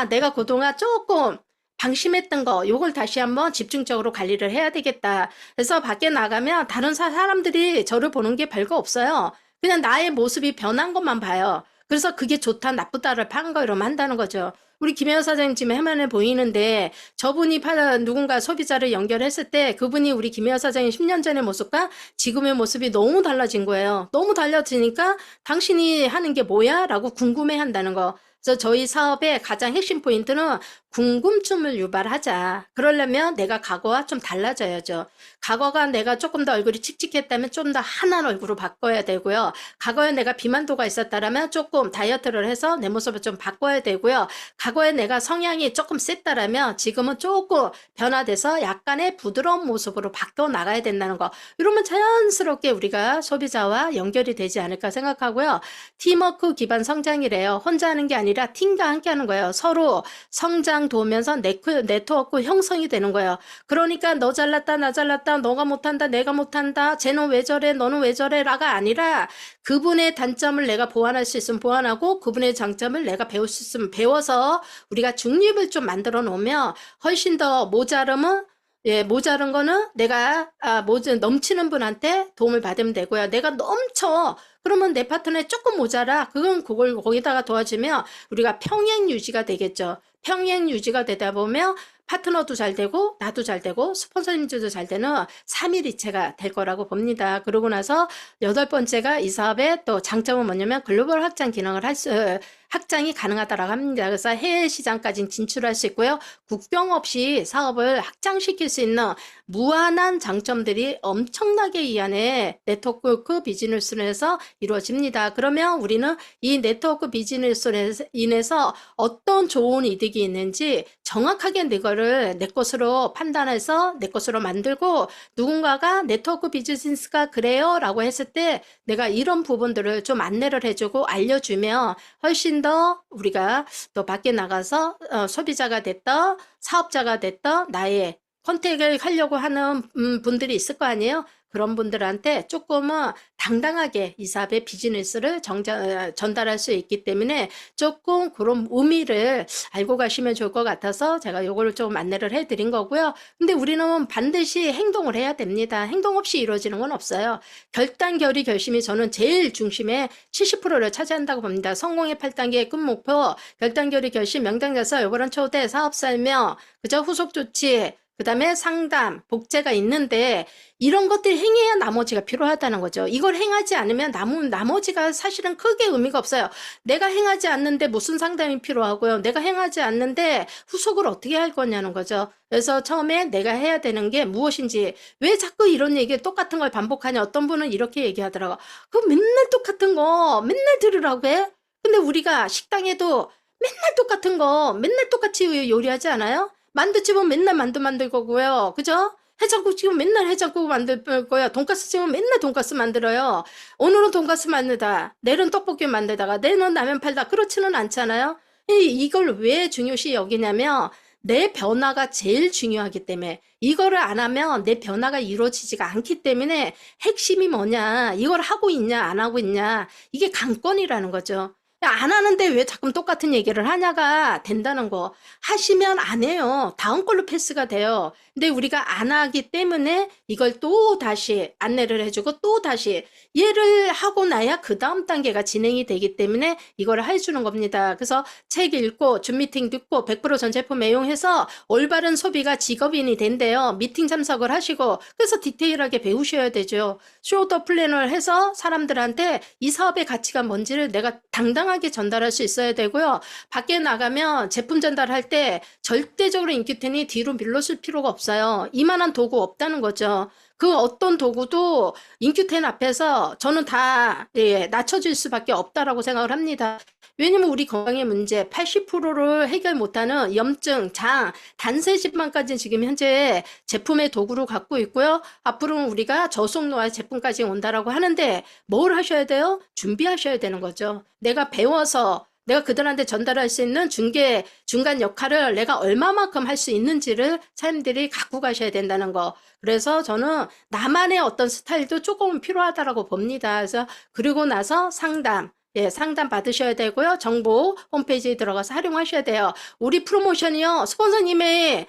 내가 그동안 조금 방심했던 거 요걸 다시 한번 집중적으로 관리를 해야 되겠다. 그래서 밖에 나가면 다른 사람들이 저를 보는 게 별거 없어요. 그냥 나의 모습이 변한 것만 봐요. 그래서 그게 좋다 나쁘다를 파는 거 이러면 한다는 거죠. 우리 김혜연 사장님 지금 해만해 보이는데 저분이 누군가 소비자를 연결했을 때 그분이 우리 김혜연 사장님 10년 전의 모습과 지금의 모습이 너무 달라진 거예요. 너무 달라지니까 당신이 하는 게 뭐야? 라고 궁금해 한다는 거. 그래서 저희 사업의 가장 핵심 포인트는 궁금증을 유발하자. 그러려면 내가 과거와 좀 달라져야죠. 과거가 내가 조금 더 얼굴이 칙칙했다면 좀 더 환한 얼굴로 바꿔야 되고요. 과거에 내가 비만도가 있었다면 조금 다이어트를 해서 내 모습을 좀 바꿔야 되고요. 과거에 내가 성향이 조금 셌다면 지금은 조금 변화돼서 약간의 부드러운 모습으로 바뀌어 나가야 된다는 거. 이러면 자연스럽게 우리가 소비자와 연결이 되지 않을까 생각하고요. 팀워크 기반 성장이래요. 혼자 하는 게 아니라 팀과 함께 하는 거예요. 서로 성장 방향 도우면서 네트워크 형성이 되는 거예요. 그러니까 너 잘났다, 나 잘났다, 너가 못한다, 내가 못한다, 쟤는 왜 저래, 너는 왜 저래 라가 아니라 그분의 단점을 내가 보완할 수 있으면 보완하고 그분의 장점을 내가 배울 수 있으면 배워서 우리가 중립을 좀 만들어 놓으면 훨씬 더 모자른 거는 내가 넘치는 분한테 도움을 받으면 되고요. 내가 넘쳐. 그러면 내 파트너에 조금 모자라. 그건 그걸 거기다가 도와주면 우리가 평행 유지가 되겠죠. 평행 유지가 되다 보면 파트너도 잘 되고 나도 잘 되고 스폰서님들도 잘 되는 삼위일체가 될 거라고 봅니다. 그러고 나서 8번째가 이 사업의 또 장점은 뭐냐면 글로벌 확장 기능을 확장이 가능하다라고 합니다. 그래서 해외 시장까지 진출할 수 있고요. 국경 없이 사업을 확장시킬 수 있는 무한한 장점들이 엄청나게 이 안에 네트워크 비즈니스에서 이루어집니다. 그러면 우리는 이 네트워크 비즈니스로 인해서 어떤 좋은 이득이 있는지 정확하게 이거를 내 것으로 판단해서 내 것으로 만들고 누군가가 네트워크 비즈니스가 그래요 라고 했을 때 내가 이런 부분들을 좀 안내를 해주고 알려주면 훨씬 더 우리가 또 밖에 나가서 소비자가 됐던 사업자가 됐던 나의 컨택을 하려고 하는 분들이 있을 거 아니에요. 그런 분들한테 조금은 당당하게 이 사업의 비즈니스를 전달할 수 있기 때문에 조금 그런 의미를 알고 가시면 좋을 것 같아서 제가 요거를 좀 안내를 해드린 거고요. 근데 우리는 반드시 행동을 해야 됩니다. 행동 없이 이루어지는 건 없어요. 결단, 결의, 결심이 저는 제일 중심에 70%를 차지한다고 봅니다. 성공의 8단계의 끝목표, 결단, 결의, 결심, 명당자서, 요거는 초대, 사업 설명, 그저 후속 조치, 그 다음에 상담, 복제가 있는데 이런 것들이 행해야 나머지가 필요하다는 거죠. 이걸 행하지 않으면 나머지가 사실은 크게 의미가 없어요. 내가 행하지 않는데 무슨 상담이 필요하고요. 내가 행하지 않는데 후속을 어떻게 할 거냐는 거죠. 그래서 처음에 내가 해야 되는 게 무엇인지 왜 자꾸 이런 얘기 똑같은 걸 반복하냐. 어떤 분은 이렇게 얘기하더라고. 그 맨날 똑같은 거 맨날 들으라고 해? 근데 우리가 식당에도 맨날 똑같은 거 맨날 똑같이 요리하지 않아요? 만두집은 맨날 만두 만들 거고요. 그죠? 해장국집은 맨날 해장국 만들 거예요. 돈가스집은 맨날 돈가스 만들어요. 오늘은 돈가스 만들다. 내일은 떡볶이 만들다가 내일은 라면 팔다. 그렇지는 않잖아요. 이걸 왜 중요시 여기냐면 내 변화가 제일 중요하기 때문에 이거를 안 하면 내 변화가 이루어지지가 않기 때문에 핵심이 뭐냐. 이걸 하고 있냐 안 하고 있냐. 이게 관건이라는 거죠. 안 하는데 왜 자꾸 똑같은 얘기를 하냐가 된다는 거. 하시면 안 해요. 다음 걸로 패스가 돼요. 근데 우리가 안 하기 때문에 이걸 또 다시 안내를 해주고 또 다시 얘를 하고 나야 그 다음 단계가 진행이 되기 때문에 이걸 해주는 겁니다. 그래서 책 읽고 줌 미팅 듣고 100%전 제품 애용해서 올바른 소비가 직업인이 된대요. 미팅 참석을 하시고 그래서 디테일하게 배우셔야 되죠. 쇼더 플래너를 해서 사람들한테 이 사업의 가치가 뭔지를 내가 당당하게 전달할 수 있어야 되고요. 밖에 나가면 제품 전달할 때 절대적으로 인큐텐이 뒤로 밀러쓸 필요가 없어요. 이만한 도구 없다는 거죠. 그 어떤 도구도 인큐텐 앞에서 저는 다 낮춰질 수밖에 없다라고 생각을 합니다. 왜냐면 우리 건강의 문제 80%를 해결 못하는 염증, 장, 단세 질환까지 지금 현재 제품의 도구로 갖고 있고요. 앞으로는 우리가 저속노화 제품까지 온다라고 하는데 뭘 하셔야 돼요? 준비하셔야 되는 거죠. 내가 배워서 내가 그들한테 전달할 수 있는 중간 역할을 내가 얼마만큼 할 수 있는지를 사람들이 갖고 가셔야 된다는 거. 그래서 저는 나만의 어떤 스타일도 조금은 필요하다라고 봅니다. 그래서 그리고 나서 상담. 상담 받으셔야 되고요. 정보 홈페이지에 들어가서 활용하셔야 돼요. 우리 프로모션이요. 스폰서님의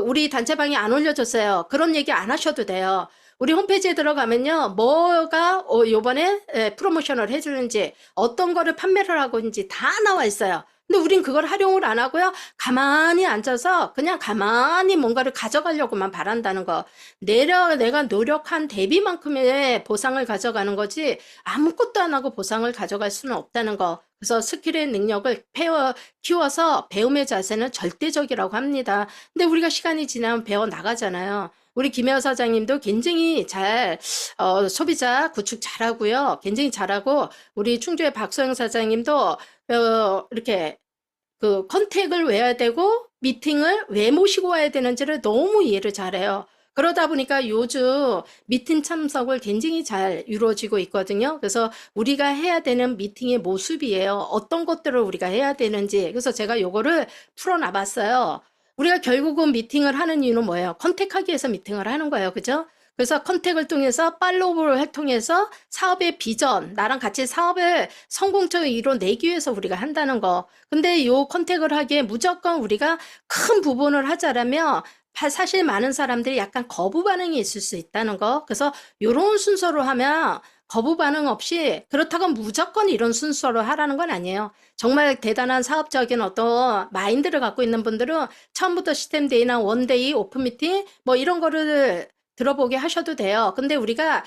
우리 단체방에 안 올려줬어요. 그런 얘기 안 하셔도 돼요. 우리 홈페이지에 들어가면요. 뭐가 요번에 프로모션을 해주는지 어떤 거를 판매를 하고 있는지 다 나와 있어요. 근데 우린 그걸 활용을 안 하고요. 가만히 앉아서 그냥 가만히 뭔가를 가져가려고만 바란다는 거. 내가 노력한 대비만큼의 보상을 가져가는 거지 아무것도 안 하고 보상을 가져갈 수는 없다는 거. 그래서 스킬의 능력을 키워서 배움의 자세는 절대적이라고 합니다. 근데 우리가 시간이 지나면 배워 나가잖아요. 우리 김혜화 사장님도 굉장히 잘 소비자 구축 잘하고요. 굉장히 잘하고 우리 충주의 박소영 사장님도 이렇게 그 컨택을 왜 해야 되고 미팅을 왜 모시고 와야 되는지를 너무 이해를 잘해요. 그러다 보니까 요즘 미팅 참석을 굉장히 잘 이루어지고 있거든요. 그래서 우리가 해야 되는 미팅의 모습이에요. 어떤 것들을 우리가 해야 되는지. 그래서 제가 요거를 풀어놔봤어요. 우리가 결국은 미팅을 하는 이유는 뭐예요? 컨택하기 위해서 미팅을 하는 거예요. 그죠? 그래서 컨택을 통해서 팔로우를 통해서 사업의 비전, 나랑 같이 사업을 성공적으로 이뤄내기 위해서 우리가 한다는 거. 근데 요 컨택을 하기에 무조건 우리가 큰 부분을 하자라면 사실 많은 사람들이 약간 거부 반응이 있을 수 있다는 거. 그래서 요런 순서로 하면 거부 반응 없이 그렇다고 무조건 이런 순서로 하라는 건 아니에요. 정말 대단한 사업적인 어떤 마인드를 갖고 있는 분들은 처음부터 시스템 데이나 원데이, 오픈 미팅 뭐 이런 거를 들어보게 하셔도 돼요. 근데 우리가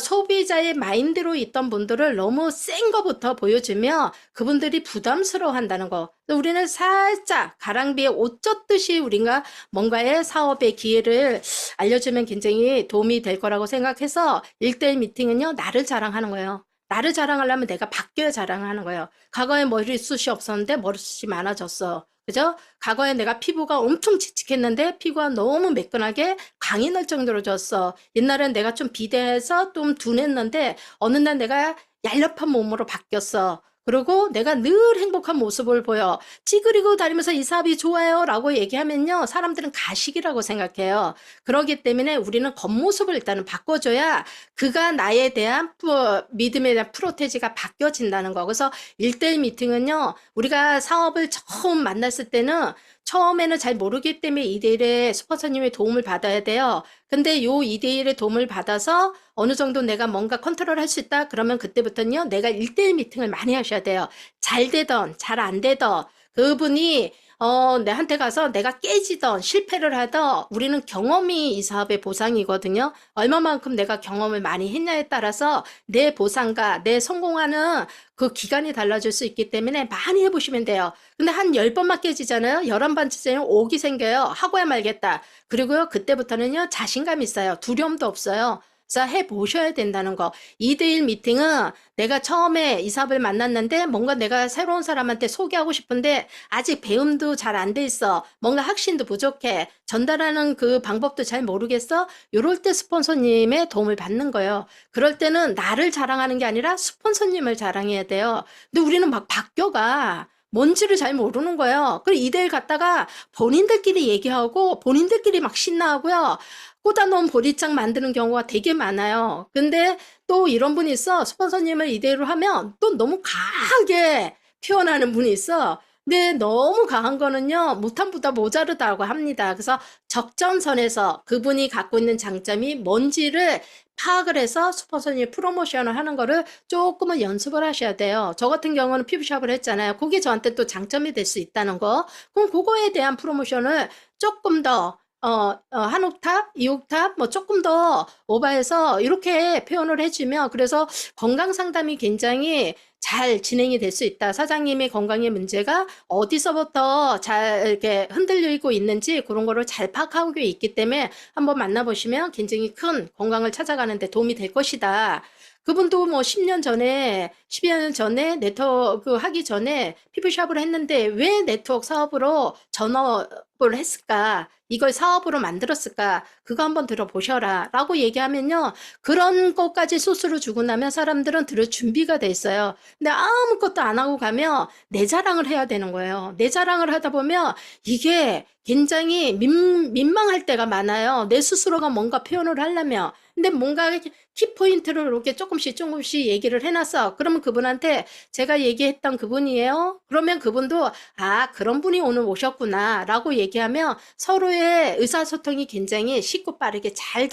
소비자의 마인드로 있던 분들을 너무 센 거부터 보여주면 그분들이 부담스러워 한다는 거. 우리는 살짝 가랑비에 옷 젖듯이 우리가 뭔가의 사업의 기회를 알려주면 굉장히 도움이 될 거라고 생각해서 1대1 미팅은요, 나를 자랑하는 거예요. 나를 자랑하려면 내가 바뀌어야 자랑하는 거예요. 과거에 머리숱이 없었는데 머리숱이 많아졌어. 그죠? 과거에 내가 피부가 엄청 칙칙했는데 피부가 너무 매끈하게 광이 날 정도로 졌어. 옛날엔 내가 좀 비대해서 좀 둔했는데 어느 날 내가 얄렵한 몸으로 바뀌었어. 그리고 내가 늘 행복한 모습을 보여. 찌그리고 다니면서 이 사업이 좋아요 라고 얘기하면요. 사람들은 가식이라고 생각해요. 그렇기 때문에 우리는 겉모습을 일단은 바꿔줘야 그가 나에 대한 믿음에 대한 프로테지가 바뀌어진다는 거. 그래서 1대1 미팅은요. 우리가 사업을 처음 만났을 때는 처음에는 잘 모르기 때문에 2대1의 스폰서님의 도움을 받아야 돼요. 근데 요 2대1의 도움을 받아서 어느 정도 내가 뭔가 컨트롤 할 수 있다? 그러면 그때부터는요, 내가 1대1 미팅을 많이 하셔야 돼요. 잘 되던, 잘 안 되던, 그분이, 내한테 가서 내가 깨지던, 실패를 하던, 우리는 경험이 이 사업의 보상이거든요. 얼마만큼 내가 경험을 많이 했냐에 따라서 내 보상과 내 성공하는 그 기간이 달라질 수 있기 때문에 많이 해보시면 돼요. 근데 한 10번만 깨지잖아요. 11번째는 옥이 생겨요. 하고야 말겠다. 그리고요, 그때부터는요, 자신감 있어요. 두려움도 없어요. 그래서 해보셔야 된다는 거. 2대1 미팅은 내가 처음에 이 사업을 만났는데 뭔가 내가 새로운 사람한테 소개하고 싶은데 아직 배움도 잘 안 돼 있어. 뭔가 확신도 부족해. 전달하는 그 방법도 잘 모르겠어. 요럴 때 스폰서님의 도움을 받는 거예요. 그럴 때는 나를 자랑하는 게 아니라 스폰서님을 자랑해야 돼요. 근데 우리는 막 바뀌어가. 뭔지를 잘 모르는 거예요. 그리고 2대1 갔다가 본인들끼리 얘기하고 본인들끼리 막 신나하고요. 꽂아놓은 보리장 만드는 경우가 되게 많아요. 근데 또 이런 분이 있어. 스폰서님을 2대1로 하면 또 너무 강하게 표현하는 분이 있어. 근데 너무 강한 거는요, 못한보다 모자르다고 합니다. 그래서 적정선에서 그분이 갖고 있는 장점이 뭔지를 파악을 해서 스폰서님 프로모션을 하는 거를 조금은 연습을 하셔야 돼요. 저 같은 경우는 피부샵을 했잖아요. 그게 저한테 또 장점이 될 수 있다는 거. 그럼 그거에 대한 프로모션을 조금 더 한 옥탑, 2옥탑, 뭐 조금 더 오버해서 이렇게 표현을 해주면 그래서 건강 상담이 굉장히 잘 진행이 될 수 있다. 사장님의 건강의 문제가 어디서부터 잘 이렇게 흔들리고 있는지 그런 거를 잘 파악하고 있기 때문에 한번 만나보시면 굉장히 큰 건강을 찾아가는 데 도움이 될 것이다. 그분도 뭐 10년 전에, 12년 전에 네트워크 하기 전에 피부샵을 했는데 왜 네트워크 사업으로 전업을 했을까? 이걸 사업으로 만들었을까? 그거 한번 들어보셔라. 라고 얘기하면요. 그런 것까지 소스로 주고 나면 사람들은 들을 준비가 돼 있어요. 근데 아무것도 안 하고 가면 내 자랑을 해야 되는 거예요. 내 자랑을 하다 보면 이게 굉장히 민망할 때가 많아요. 내 스스로가 뭔가 표현을 하려면. 근데 뭔가 키포인트를 이렇게 조금씩 조금씩 얘기를 해놨어. 그러면 그분한테 제가 얘기했던 그분이에요. 그러면 그분도 아, 그런 분이 오늘 오셨구나 라고 얘기하면 서로의 의사소통이 굉장히 쉽고 빠르게 잘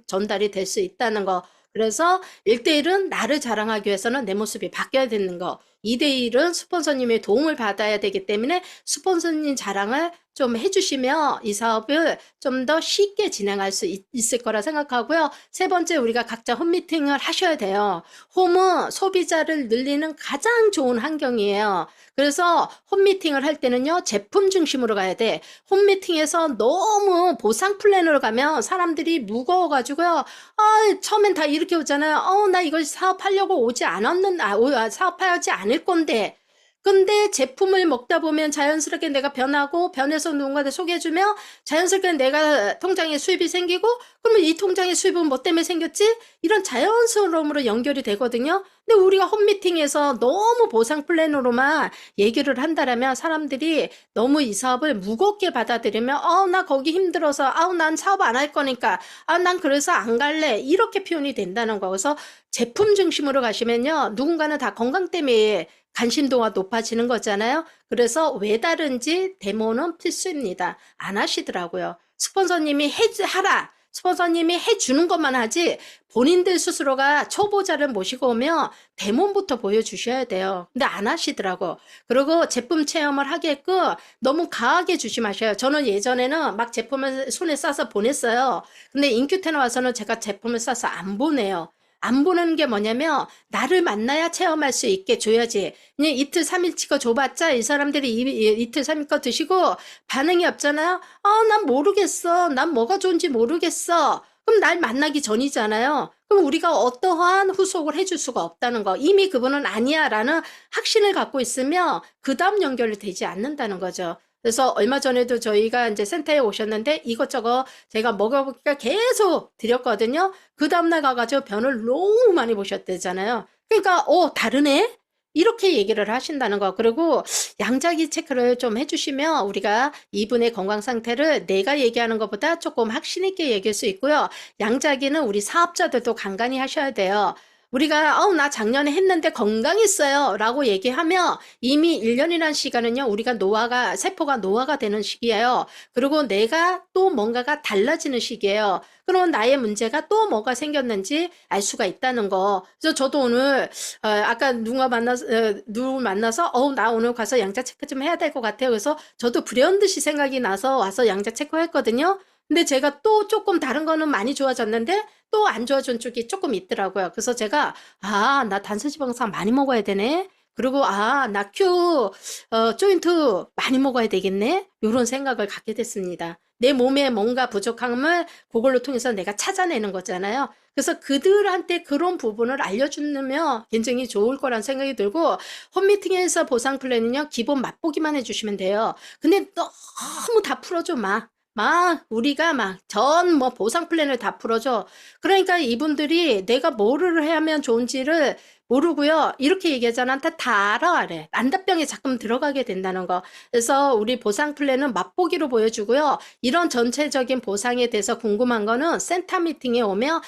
전달이 될 수 있다는 거. 그래서 1대1은 나를 자랑하기 위해서는 내 모습이 바뀌어야 되는 거. 2대1은 스폰서님의 도움을 받아야 되기 때문에 스폰서님 자랑을 좀 해주시면 이 사업을 좀 더 쉽게 진행할 수 있을 거라 생각하고요. 세 번째, 우리가 각자 홈미팅을 하셔야 돼요. 홈은 소비자를 늘리는 가장 좋은 환경이에요. 그래서 홈미팅을 할 때는요, 제품 중심으로 가야 돼. 홈미팅에서 너무 보상 플랜으로 가면 사람들이 무거워가지고요, 처음엔 다 이렇게 오잖아요. 나 이걸 사업하려고 오지 않았는, 사업하지 않을 건데. 근데 제품을 먹다 보면 자연스럽게 내가 변하고 변해서 누군가한테 소개해주면 자연스럽게 내가 통장에 수입이 생기고 그러면 이 통장의 수입은 뭐 때문에 생겼지? 이런 자연스러움으로 연결이 되거든요. 근데 우리가 홈미팅에서 너무 보상 플랜으로만 얘기를 한다라면 사람들이 너무 이 사업을 무겁게 받아들이면 나 거기 힘들어서 난 사업 안 할 거니까 난 그래서 안 갈래 이렇게 표현이 된다는 거. 그래서 제품 중심으로 가시면요. 누군가는 다 건강 때문에 관심도가 높아지는 거잖아요. 그래서 왜 다른지 데모는 필수입니다. 안 하시더라고요. 스폰서님이 하라. 스폰서님이 해주는 것만 하지 본인들 스스로가 초보자를 모시고 오면 데모부터 보여주셔야 돼요. 근데 안 하시더라고. 그리고 제품 체험을 하게끔 너무 과하게 주지 마셔요. 저는 예전에는 막 제품을 손에 싸서 보냈어요. 근데 인큐테너 와서는 제가 제품을 싸서 안 보내요. 안 보는 게 뭐냐면 나를 만나야 체험할 수 있게 줘야지. 그냥 이틀 3일 치고 줘봤자 이 사람들이 이틀 3일 거 드시고 반응이 없잖아요. 난 모르겠어. 난 뭐가 좋은지 모르겠어. 그럼 날 만나기 전이잖아요. 그럼 우리가 어떠한 후속을 해줄 수가 없다는 거. 이미 그분은 아니야 라는 확신을 갖고 있으면 그 다음 연결이 되지 않는다는 거죠. 그래서 얼마 전에도 저희가 이제 센터에 오셨는데 이것저것 제가 먹어보니까 계속 드렸거든요. 그 다음날 가가지고 변을 너무 많이 보셨대잖아요. 그러니까, 다르네? 이렇게 얘기를 하신다는 거. 그리고 양자기 체크를 좀 해주시면 우리가 이분의 건강 상태를 내가 얘기하는 것보다 조금 확신 있게 얘기할 수 있고요. 양자기는 우리 사업자들도 간간히 하셔야 돼요. 우리가 나 작년에 했는데 건강했어요 라고 얘기하면 이미 1년이라는 시간은요 우리가 세포가 노화가 되는 시기예요. 그리고 내가 또 뭔가가 달라지는 시기예요. 그러면 나의 문제가 또 뭐가 생겼는지 알 수가 있다는 거. 그래서 저도 오늘 아까 누구 만나서 나 오늘 가서 양자 체크 좀 해야 될 것 같아요. 그래서 저도 불현듯이 생각이 나서 와서 양자 체크 했거든요. 근데 제가 또 조금 다른 거는 많이 좋아졌는데 또 안 좋아진 쪽이 조금 있더라고요. 그래서 제가 나 단수지방산 많이 먹어야 되네. 그리고 나 조인트 많이 먹어야 되겠네. 이런 생각을 갖게 됐습니다. 내 몸에 뭔가 부족함을 그걸로 통해서 내가 찾아내는 거잖아요. 그래서 그들한테 그런 부분을 알려주면 굉장히 좋을 거란 생각이 들고 홈미팅에서 보상 플랜은요 기본 맛보기만 해주시면 돼요. 근데 너무 다 풀어줘 우리가 보상 플랜을 다 풀어줘. 그러니까 이분들이 내가 뭐를 하면 좋은지를 모르고요. 이렇게 얘기하잖아. 다 알아. 안다병에 자꾸 들어가게 된다는 거. 그래서 우리 보상 플랜은 맛보기로 보여주고요. 이런 전체적인 보상에 대해서 궁금한 거는 센터 미팅에 오면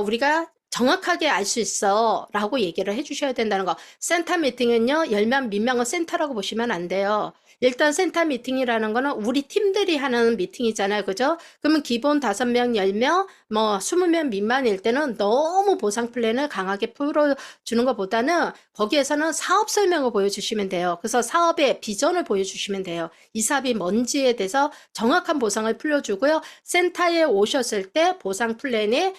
우리가 정확하게 알 수 있어 라고 얘기를 해주셔야 된다는 거. 센터 미팅은요 10명 민망한 센터라고 보시면 안 돼요. 일단 센터 미팅이라는 거는 우리 팀들이 하는 미팅이잖아요. 그죠? 그러면 기본 5명, 10명, 20명 미만일 때는 너무 보상 플랜을 강하게 풀어주는 것보다는 거기에서는 사업 설명을 보여주시면 돼요. 그래서 사업의 비전을 보여주시면 돼요. 이 사업이 뭔지에 대해서 정확한 보상을 풀어주고요. 센터에 오셨을 때 보상 플랜에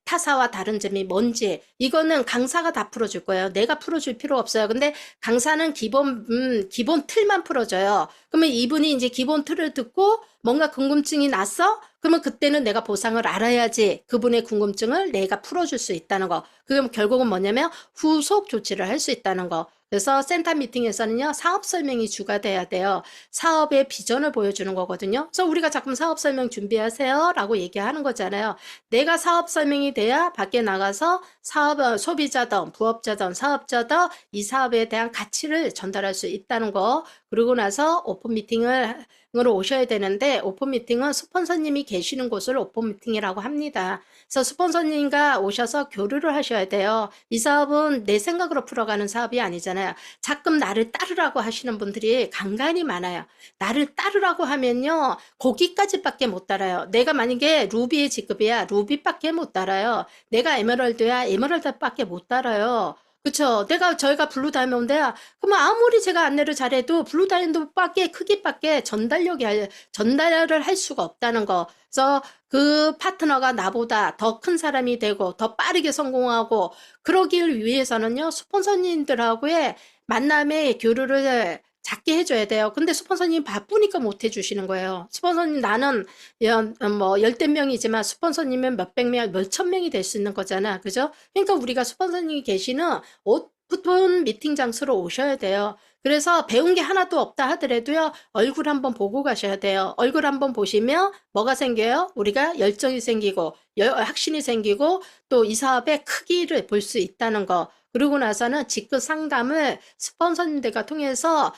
타사와 다른 점이 뭔지 이거는 강사가 다 풀어줄 거예요. 내가 풀어줄 필요 없어요. 근데 강사는 기본 틀만 풀어줘요. 그러면 이분이 이제 기본 틀을 듣고 뭔가 궁금증이 났어? 그러면 그때는 내가 보상을 알아야지 그분의 궁금증을 내가 풀어줄 수 있다는 거. 그럼 결국은 뭐냐면 후속 조치를 할 수 있다는 거. 그래서 센터 미팅에서는요 사업 설명이 주가 돼야 돼요. 사업의 비전을 보여주는 거거든요. 그래서 우리가 자꾸 사업 설명 준비하세요 라고 얘기하는 거잖아요. 내가 사업 설명이 돼야 밖에 나가서 소비자든 부업자든 사업자든 이 사업에 대한 가치를 전달할 수 있다는 거. 그러고 나서 오픈 미팅으로 오셔야 되는데 오픈 미팅은 스폰서님이 계시는 곳을 오픈 미팅이라고 합니다. 그래서 스폰서님과 오셔서 교류를 하셔야 돼요. 이 사업은 내 생각으로 풀어가는 사업이 아니잖아요. 자꾸 나를 따르라고 하시는 분들이 간간히 많아요. 나를 따르라고 하면요. 거기까지밖에 못 따라요. 내가 만약에 루비의 직급이야. 루비밖에 못 따라요. 내가 에메랄드야. 에메랄드밖에 못 따라요. 그쵸. 저희가 블루 다이아몬드야. 그러면 아무리 제가 안내를 잘해도 블루 다이아몬드밖에 크기밖에 전달을 할 수가 없다는 거. 그래서 그 파트너가 나보다 더 큰 사람이 되고 더 빠르게 성공하고 그러길 위해서는요. 스폰서님들하고의 만남의 교류를 작게 해줘야 돼요. 근데 스폰서님 바쁘니까 못 해주시는 거예요. 스폰서님 나는 열댓 명이지만 스폰서님은 몇백 명, 몇천 명이 될 수 있는 거잖아. 그죠? 그러니까 우리가 스폰서님이 계시는 오픈 미팅 장소로 오셔야 돼요. 그래서 배운 게 하나도 없다 하더라도요, 얼굴 한번 보고 가셔야 돼요. 얼굴 한번 보시면 뭐가 생겨요? 우리가 열정이 생기고, 확신이 생기고, 또 이 사업의 크기를 볼 수 있다는 거. 그러고 나서는 직급 상담을 스폰서님들과 통해서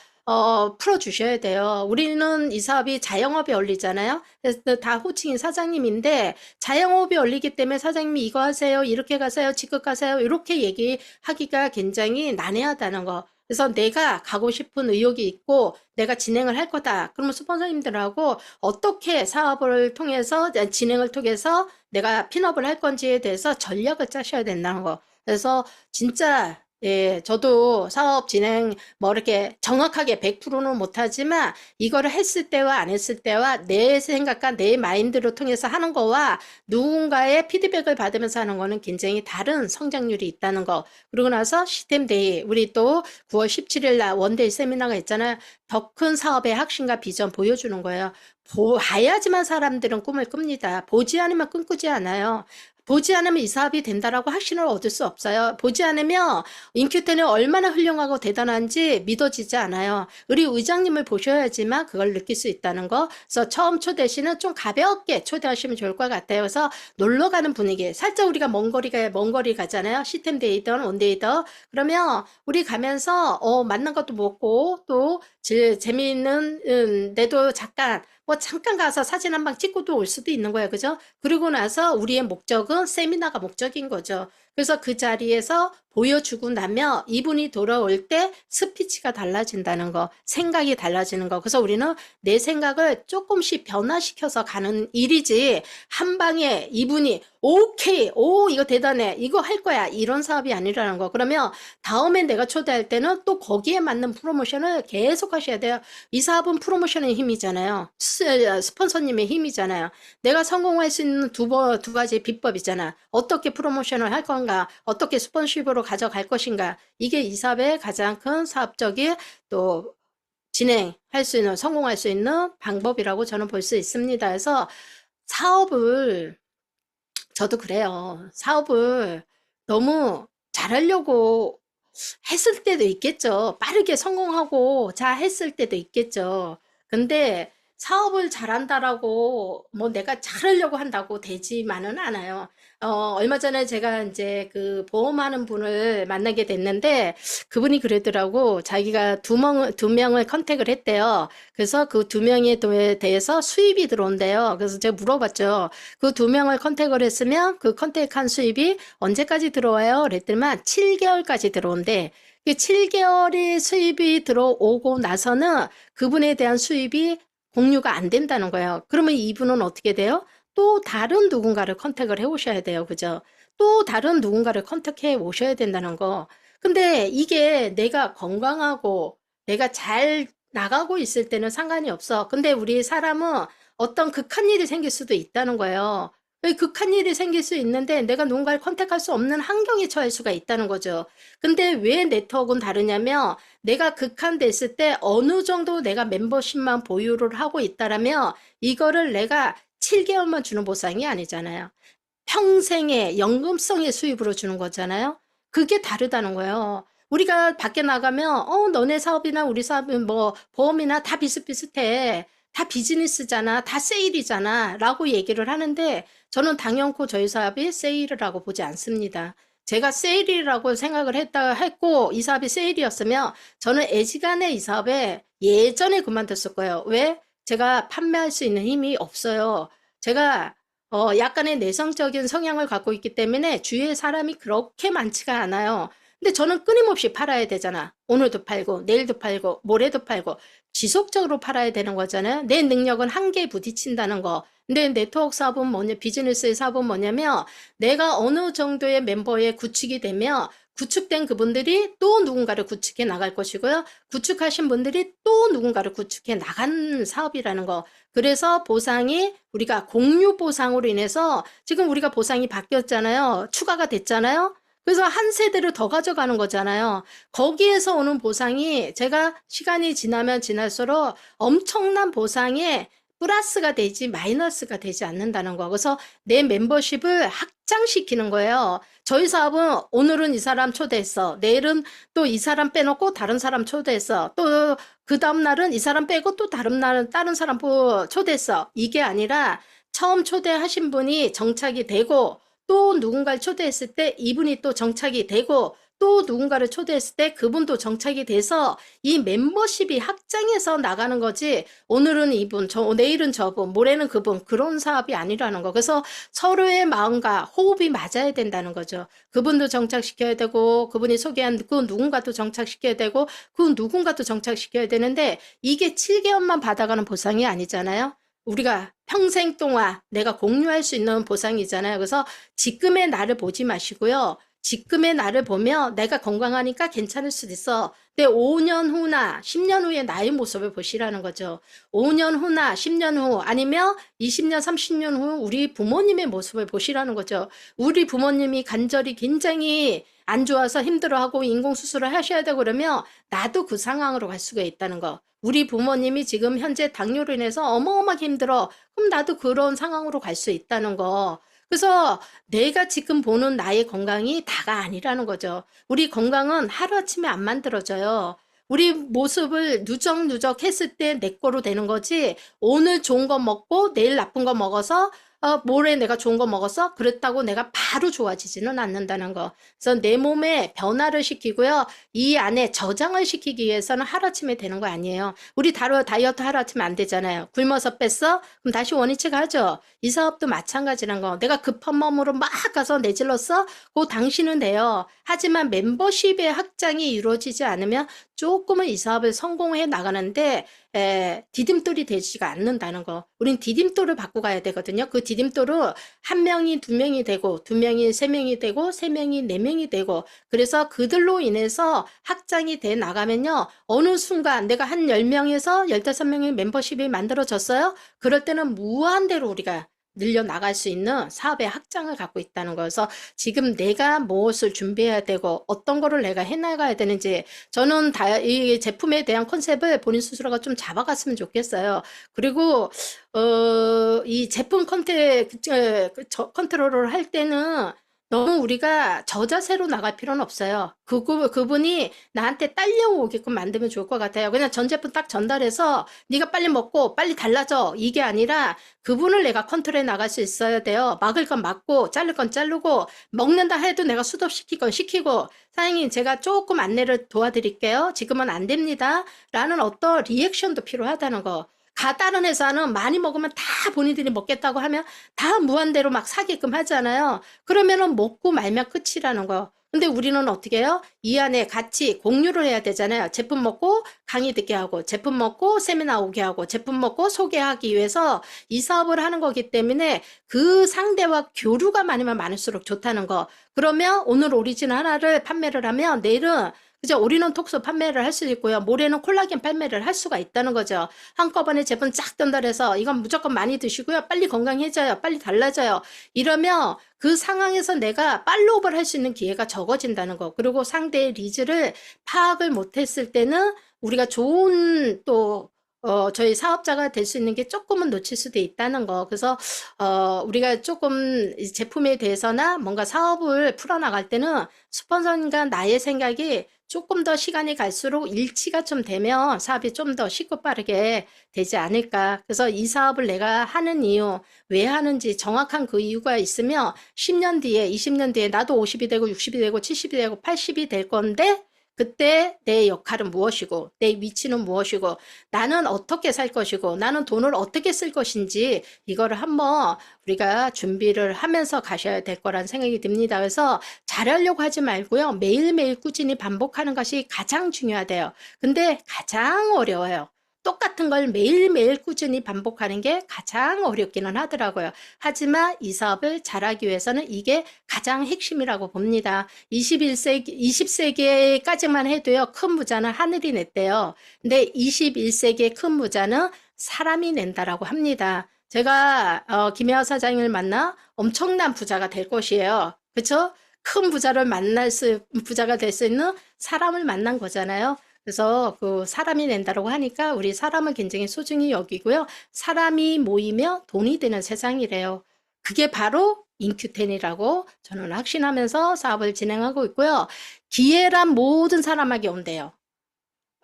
풀어주셔야 돼요. 우리는 이 사업이 자영업에 올리잖아요. 그래서 다 호칭이 사장님인데, 자영업에 올리기 때문에 사장님이 이거 하세요, 이렇게 가세요, 직급 가세요, 이렇게 얘기하기가 굉장히 난해하다는 거. 그래서 내가 가고 싶은 의욕이 있고, 내가 진행을 할 거다. 그러면 스폰서님들하고 어떻게 사업을 통해서, 진행을 통해서 내가 핀업을 할 건지에 대해서 전략을 짜셔야 된다는 거. 그래서 진짜 예, 저도 사업 진행 뭐 이렇게 정확하게 100%는 못하지만 이거를 했을 때와 안 했을 때와 내 생각과 내 마인드를 통해서 하는 거와 누군가의 피드백을 받으면서 하는 거는 굉장히 다른 성장률이 있다는 거. 그러고 나서 시스템데이, 우리 또 9월 17일 날 원데이 세미나가 있잖아요. 더 큰 사업의 확신과 비전 보여주는 거예요. 봐야지만 사람들은 꿈을 꿉니다. 보지 않으면 꿈꾸지 않아요. 보지 않으면 이 사업이 된다라고 확신을 얻을 수 없어요. 보지 않으면 인큐테는 얼마나 훌륭하고 대단한지 믿어지지 않아요. 우리 의장님을 보셔야지만 그걸 느낄 수 있다는 거. 그래서 처음 초대 시는 좀 가볍게 초대하시면 좋을 것 같아요. 그래서 놀러 가는 분위기. 살짝 우리가 먼 거리 가잖아요. 시스템데이든 원데이든. 그러면 우리 가면서 맞는 것도 먹고 또 재미있는 데도 잠깐 가서 사진 한 방 찍고도 올 수도 있는 거예요. 그죠? 그리고 나서 우리의 목적은 세미나가 목적인 거죠. 그래서 그 자리에서 보여주고 나면 이분이 돌아올 때 스피치가 달라진다는 거, 생각이 달라지는 거. 그래서 우리는 내 생각을 조금씩 변화시켜서 가는 일이지, 한 방에 이분이 오케이, 오, 이거 대단해, 이거 할 거야, 이런 사업이 아니라는 거. 그러면 다음에 내가 초대할 때는 또 거기에 맞는 프로모션을 계속 하셔야 돼요. 이 사업은 프로모션의 힘이잖아요. 스폰서님의 힘이잖아요. 내가 성공할 수 있는 두 가지 비법이잖아. 어떻게 프로모션을 할 건가, 어떻게 스폰sor십으로 가져갈 것인가. 이게 이 사업의 가장 큰 사업적인 또 진행할 수 있는, 성공할 수 있는 방법이라고 저는 볼 수 있습니다. 그래서 사업을, 저도 그래요. 사업을 너무 잘하려고 했을 때도 있겠죠. 빠르게 성공하고 자 했을 때도 있겠죠. 근데 사업을 잘한다라고 뭐 내가 잘하려고 한다고 되지만은 않아요. 얼마 전에 제가 이제 그 보험하는 분을 만나게 됐는데 그분이 그러더라고. 자기가 두 명을 컨택을 했대요. 그래서 그 두 명에 대해서 수입이 들어온대요. 그래서 제가 물어봤죠. 그 두 명을 컨택을 했으면 그 컨택한 수입이 언제까지 들어와요? 그랬더니만 7개월까지 들어온대. 그 7개월이 수입이 들어오고 나서는 그분에 대한 수입이 공유가 안 된다는 거예요. 그러면 이분은 어떻게 돼요? 또 다른 누군가를 컨택을 해 오셔야 돼요. 그죠? 또 다른 누군가를 컨택해 오셔야 된다는 거. 근데 이게 내가 건강하고 내가 잘 나가고 있을 때는 상관이 없어. 근데 우리 사람은 어떤 극한 일이 생길 수도 있다는 거예요. 극한 일이 생길 수 있는데 내가 누군가를 컨택할 수 없는 환경에 처할 수가 있다는 거죠. 근데 왜 네트워크는 다르냐면 내가 극한됐을 때 어느 정도 내가 멤버십만 보유를 하고 있다라면 이거를 내가 7개월만 주는 보상이 아니잖아요. 평생의 연금성의 수입으로 주는 거잖아요. 그게 다르다는 거예요. 우리가 밖에 나가면 너네 사업이나 우리 사업은 뭐 보험이나 다 비슷비슷해. 다 비즈니스잖아. 다 세일이잖아. 라고 얘기를 하는데 저는 당연코 저희 사업이 세일이라고 보지 않습니다. 제가 세일이라고 생각을 했고 이 사업이 세일이었으면 저는 애지간해 이 사업에 예전에 그만뒀을 거예요. 왜? 제가 판매할 수 있는 힘이 없어요. 제가 약간의 내성적인 성향을 갖고 있기 때문에 주위에 사람이 그렇게 많지가 않아요. 근데 저는 끊임없이 팔아야 되잖아. 오늘도 팔고 내일도 팔고 모레도 팔고 지속적으로 팔아야 되는 거잖아요. 내 능력은 한계에 부딪힌다는 거. 근데 네트워크 사업은 비즈니스의 사업은 뭐냐면 내가 어느 정도의 멤버에 구축이 되면 구축된 그분들이 또 누군가를 구축해 나갈 것이고요. 구축하신 분들이 또 누군가를 구축해 나가는 사업이라는 거. 그래서 보상이 우리가 공유 보상으로 인해서 지금 우리가 보상이 바뀌었잖아요. 추가가 됐잖아요. 그래서 한 세대를 더 가져가는 거잖아요. 거기에서 오는 보상이 제가 시간이 지나면 지날수록 엄청난 보상에 플러스가 되지 마이너스가 되지 않는다는 거. 그래서 내 멤버십을 확장시키는 거예요. 저희 사업은 오늘은 이 사람 초대했어. 내일은 또 이 사람 빼놓고 다른 사람 초대했어. 또 그 다음 날은 이 사람 빼고 또 다른 날은 다른 사람 초대했어. 이게 아니라 처음 초대하신 분이 정착이 되고 또 누군가를 초대했을 때 이분이 또 정착이 되고 또 누군가를 초대했을 때 그분도 정착이 돼서 이 멤버십이 확장해서 나가는 거지 오늘은 이분, 내일은 저분, 모레는 그분 그런 사업이 아니라는 거. 그래서 서로의 마음과 호흡이 맞아야 된다는 거죠. 그분도 정착시켜야 되고 그분이 소개한 그 누군가도 정착시켜야 되고 그 누군가도 정착시켜야 되는데 이게 7개월만 받아가는 보상이 아니잖아요. 우리가 평생 동안 내가 공유할 수 있는 보상이잖아요. 그래서 지금의 나를 보지 마시고요. 지금의 나를 보면 내가 건강하니까 괜찮을 수도 있어. 근데 5년 후나 10년 후의 나의 모습을 보시라는 거죠. 5년 후나 10년 후 아니면 20년, 30년 후 우리 부모님의 모습을 보시라는 거죠. 우리 부모님이 관절이 굉장히 안 좋아서 힘들어하고 인공수술을 하셔야 되고 그러면 나도 그 상황으로 갈 수가 있다는 거. 우리 부모님이 지금 현재 당뇨로 인해서 어마어마하게 힘들어. 그럼 나도 그런 상황으로 갈 수 있다는 거. 그래서 내가 지금 보는 나의 건강이 다가 아니라는 거죠. 우리 건강은 하루아침에 안 만들어져요. 우리 모습을 누적누적 했을 때 내 거로 되는 거지 오늘 좋은 거 먹고 내일 나쁜 거 먹어서 모레 내가 좋은 거 먹었어? 그랬다고 내가 바로 좋아지지는 않는다는 거. 그래서 내 몸에 변화를 시키고요. 이 안에 저장을 시키기 위해서는 하루아침에 되는 거 아니에요. 우리 다이어트 하루아침에 안 되잖아요. 굶어서 뺐어? 그럼 다시 원위치 가죠. 이 사업도 마찬가지란 거. 내가 급한 마음으로 막 가서 내질렀어? 그 당신은 돼요. 하지만 멤버십의 확장이 이루어지지 않으면 조금은 이 사업을 성공해 나가는데 디딤돌이 되지가 않는다는 거. 우린 디딤돌을 바꿔 가야 되거든요. 그 디딤돌은 한 명이 두 명이 되고 두 명이 세 명이 되고 세 명이 네 명이 되고 그래서 그들로 인해서 확장이 돼 나가면요. 어느 순간 내가 한 10명에서 15명의 멤버십이 만들어졌어요. 그럴 때는 무한대로 우리가 늘려나갈 수 있는 사업의 확장을 갖고 있다는 거여서 지금 내가 무엇을 준비해야 되고 어떤 거를 내가 해나가야 되는지 저는 이 제품에 대한 컨셉을 본인 스스로가 좀 잡아갔으면 좋겠어요. 그리고 이 제품 컨트롤을 할 때는 너무 우리가 저자세로 나갈 필요는 없어요. 그분이 나한테 딸려오게끔 만들면 좋을 것 같아요. 그냥 전 제품 딱 전달해서 네가 빨리 먹고 빨리 달라져 이게 아니라 그분을 내가 컨트롤해 나갈 수 있어야 돼요. 막을 건 막고 자를 건 자르고 먹는다 해도 내가 수도시킬 건 시키고 사장님 제가 조금 안내를 도와드릴게요. 지금은 안 됩니다. 라는 어떤 리액션도 필요하다는 거. 다른 회사는 많이 먹으면 다 본인들이 먹겠다고 하면 다 무한대로 막 사게끔 하잖아요. 그러면은 먹고 말면 끝이라는 거. 근데 우리는 어떻게 해요? 이 안에 같이 공유를 해야 되잖아요. 제품 먹고 강의 듣게 하고, 제품 먹고 세미나 오게 하고, 제품 먹고 소개하기 위해서 이 사업을 하는 거기 때문에 그 상대와 교류가 많으면 많을수록 좋다는 거. 그러면 오늘 오리진 하나를 판매를 하면 내일은 그죠? 우리는 톡스 판매를 할 수 있고요. 모레는 콜라겐 판매를 할 수가 있다는 거죠. 한꺼번에 제품 쫙 전달해서 이건 무조건 많이 드시고요. 빨리 건강해져요. 빨리 달라져요. 이러면 그 상황에서 내가 팔로우업을 할 수 있는 기회가 적어진다는 거. 그리고 상대의 니즈를 파악을 못했을 때는 우리가 좋은 또 저희 사업자가 될 수 있는 게 조금은 놓칠 수도 있다는 거. 그래서 우리가 조금 이 제품에 대해서나 뭔가 사업을 풀어나갈 때는 스폰서님과 나의 생각이 조금 더 시간이 갈수록 일치가 좀 되면 사업이 좀 더 쉽고 빠르게 되지 않을까. 그래서 이 사업을 내가 하는 이유, 왜 하는지 정확한 그 이유가 있으면 10년 뒤에, 20년 뒤에 나도 50이 되고 60이 되고 70이 되고 80이 될 건데 그때 내 역할은 무엇이고 내 위치는 무엇이고 나는 어떻게 살 것이고 나는 돈을 어떻게 쓸 것인지 이거를 한번 우리가 준비를 하면서 가셔야 될 거란 생각이 듭니다. 그래서 잘하려고 하지 말고요. 매일매일 꾸준히 반복하는 것이 가장 중요하대요. 근데 가장 어려워요. 똑같은 걸 매일매일 꾸준히 반복하는 게 가장 어렵기는 하더라고요. 하지만 이 사업을 잘하기 위해서는 이게 가장 핵심이라고 봅니다. 20세기까지만 해도요, 큰 부자는 하늘이 냈대요. 근데 21세기의 큰 부자는 사람이 낸다라고 합니다. 제가 김혜화 사장님을 만나 엄청난 부자가 될 것이에요. 그렇죠? 큰 부자가 될 수 있는 사람을 만난 거잖아요. 그래서 그 사람이 낸다라고 하니까 우리 사람을 굉장히 소중히 여기고요. 사람이 모이며 돈이 되는 세상이래요. 그게 바로 인큐텐이라고 저는 확신하면서 사업을 진행하고 있고요. 기회란 모든 사람에게 온대요.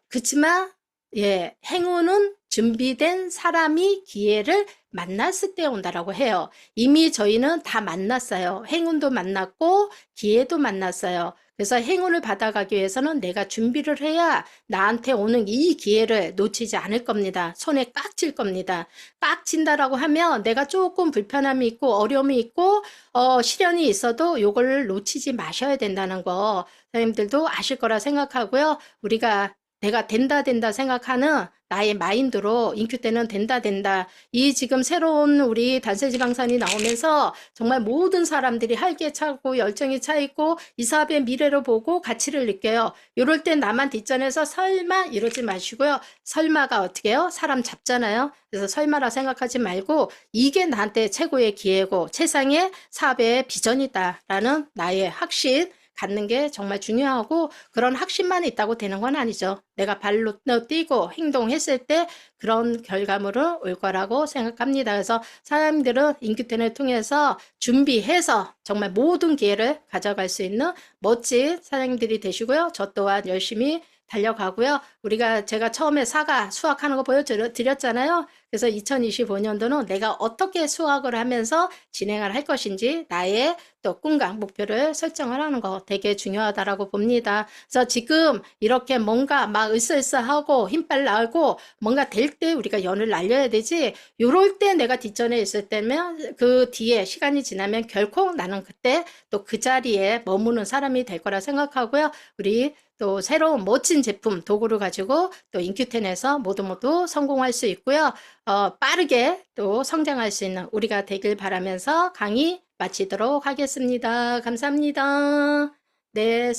그렇지만 예, 행운은 준비된 사람이 기회를 만났을 때 온다라고 해요. 이미 저희는 다 만났어요. 행운도 만났고 기회도 만났어요. 그래서 행운을 받아가기 위해서는 내가 준비를 해야 나한테 오는 이 기회를 놓치지 않을 겁니다. 손에 꽉 쥘 겁니다. 꽉 쥔다라고 하면 내가 조금 불편함이 있고 어려움이 있고 시련이 있어도 요걸 놓치지 마셔야 된다는 거 선생님들도 아실 거라 생각하고요. 우리가 내가 된다 생각하는 나의 마인드로 인큐 때는 된다. 이 지금 새로운 우리 단세지방산이 나오면서 정말 모든 사람들이 활기차고 열정이 차 있고 이 사업의 미래를 보고 가치를 느껴요. 이럴 땐 나만 뒷전에서 설마 이러지 마시고요. 설마가 어떻게 해요? 사람 잡잖아요. 그래서 설마라 생각하지 말고 이게 나한테 최고의 기회고 최상의 사업의 비전이다라는 나의 확신 갖는 게 정말 중요하고 그런 확신만 있다고 되는 건 아니죠. 내가 발로 뛰고 행동했을 때 그런 결과물은 올 거라고 생각합니다. 그래서 사장님들은 인큐텐을 통해서 준비해서 정말 모든 기회를 가져갈 수 있는 멋진 사장님들이 되시고요. 저 또한 열심히 달려가고요. 제가 처음에 사과 수확하는 거 보여드렸잖아요. 그래서 2025년도는 내가 어떻게 수확을 하면서 진행을 할 것인지 나의 또 꿈과 목표를 설정을 하는 거 되게 중요하다라고 봅니다. 그래서 지금 이렇게 뭔가 막 으쌰으쌰하고 힘빨 나고 뭔가 될 때 우리가 연을 날려야 되지. 요럴 때 내가 뒷전에 있을 때면 그 뒤에 시간이 지나면 결코 나는 그때 또 그 자리에 머무는 사람이 될 거라 생각하고요. 우리 또 새로운 멋진 제품 도구를 가지고 또 인큐텐에서 모두 성공할 수 있고요. 빠르게 또 성장할 수 있는 우리가 되길 바라면서 강의 마치도록 하겠습니다. 감사합니다. 네.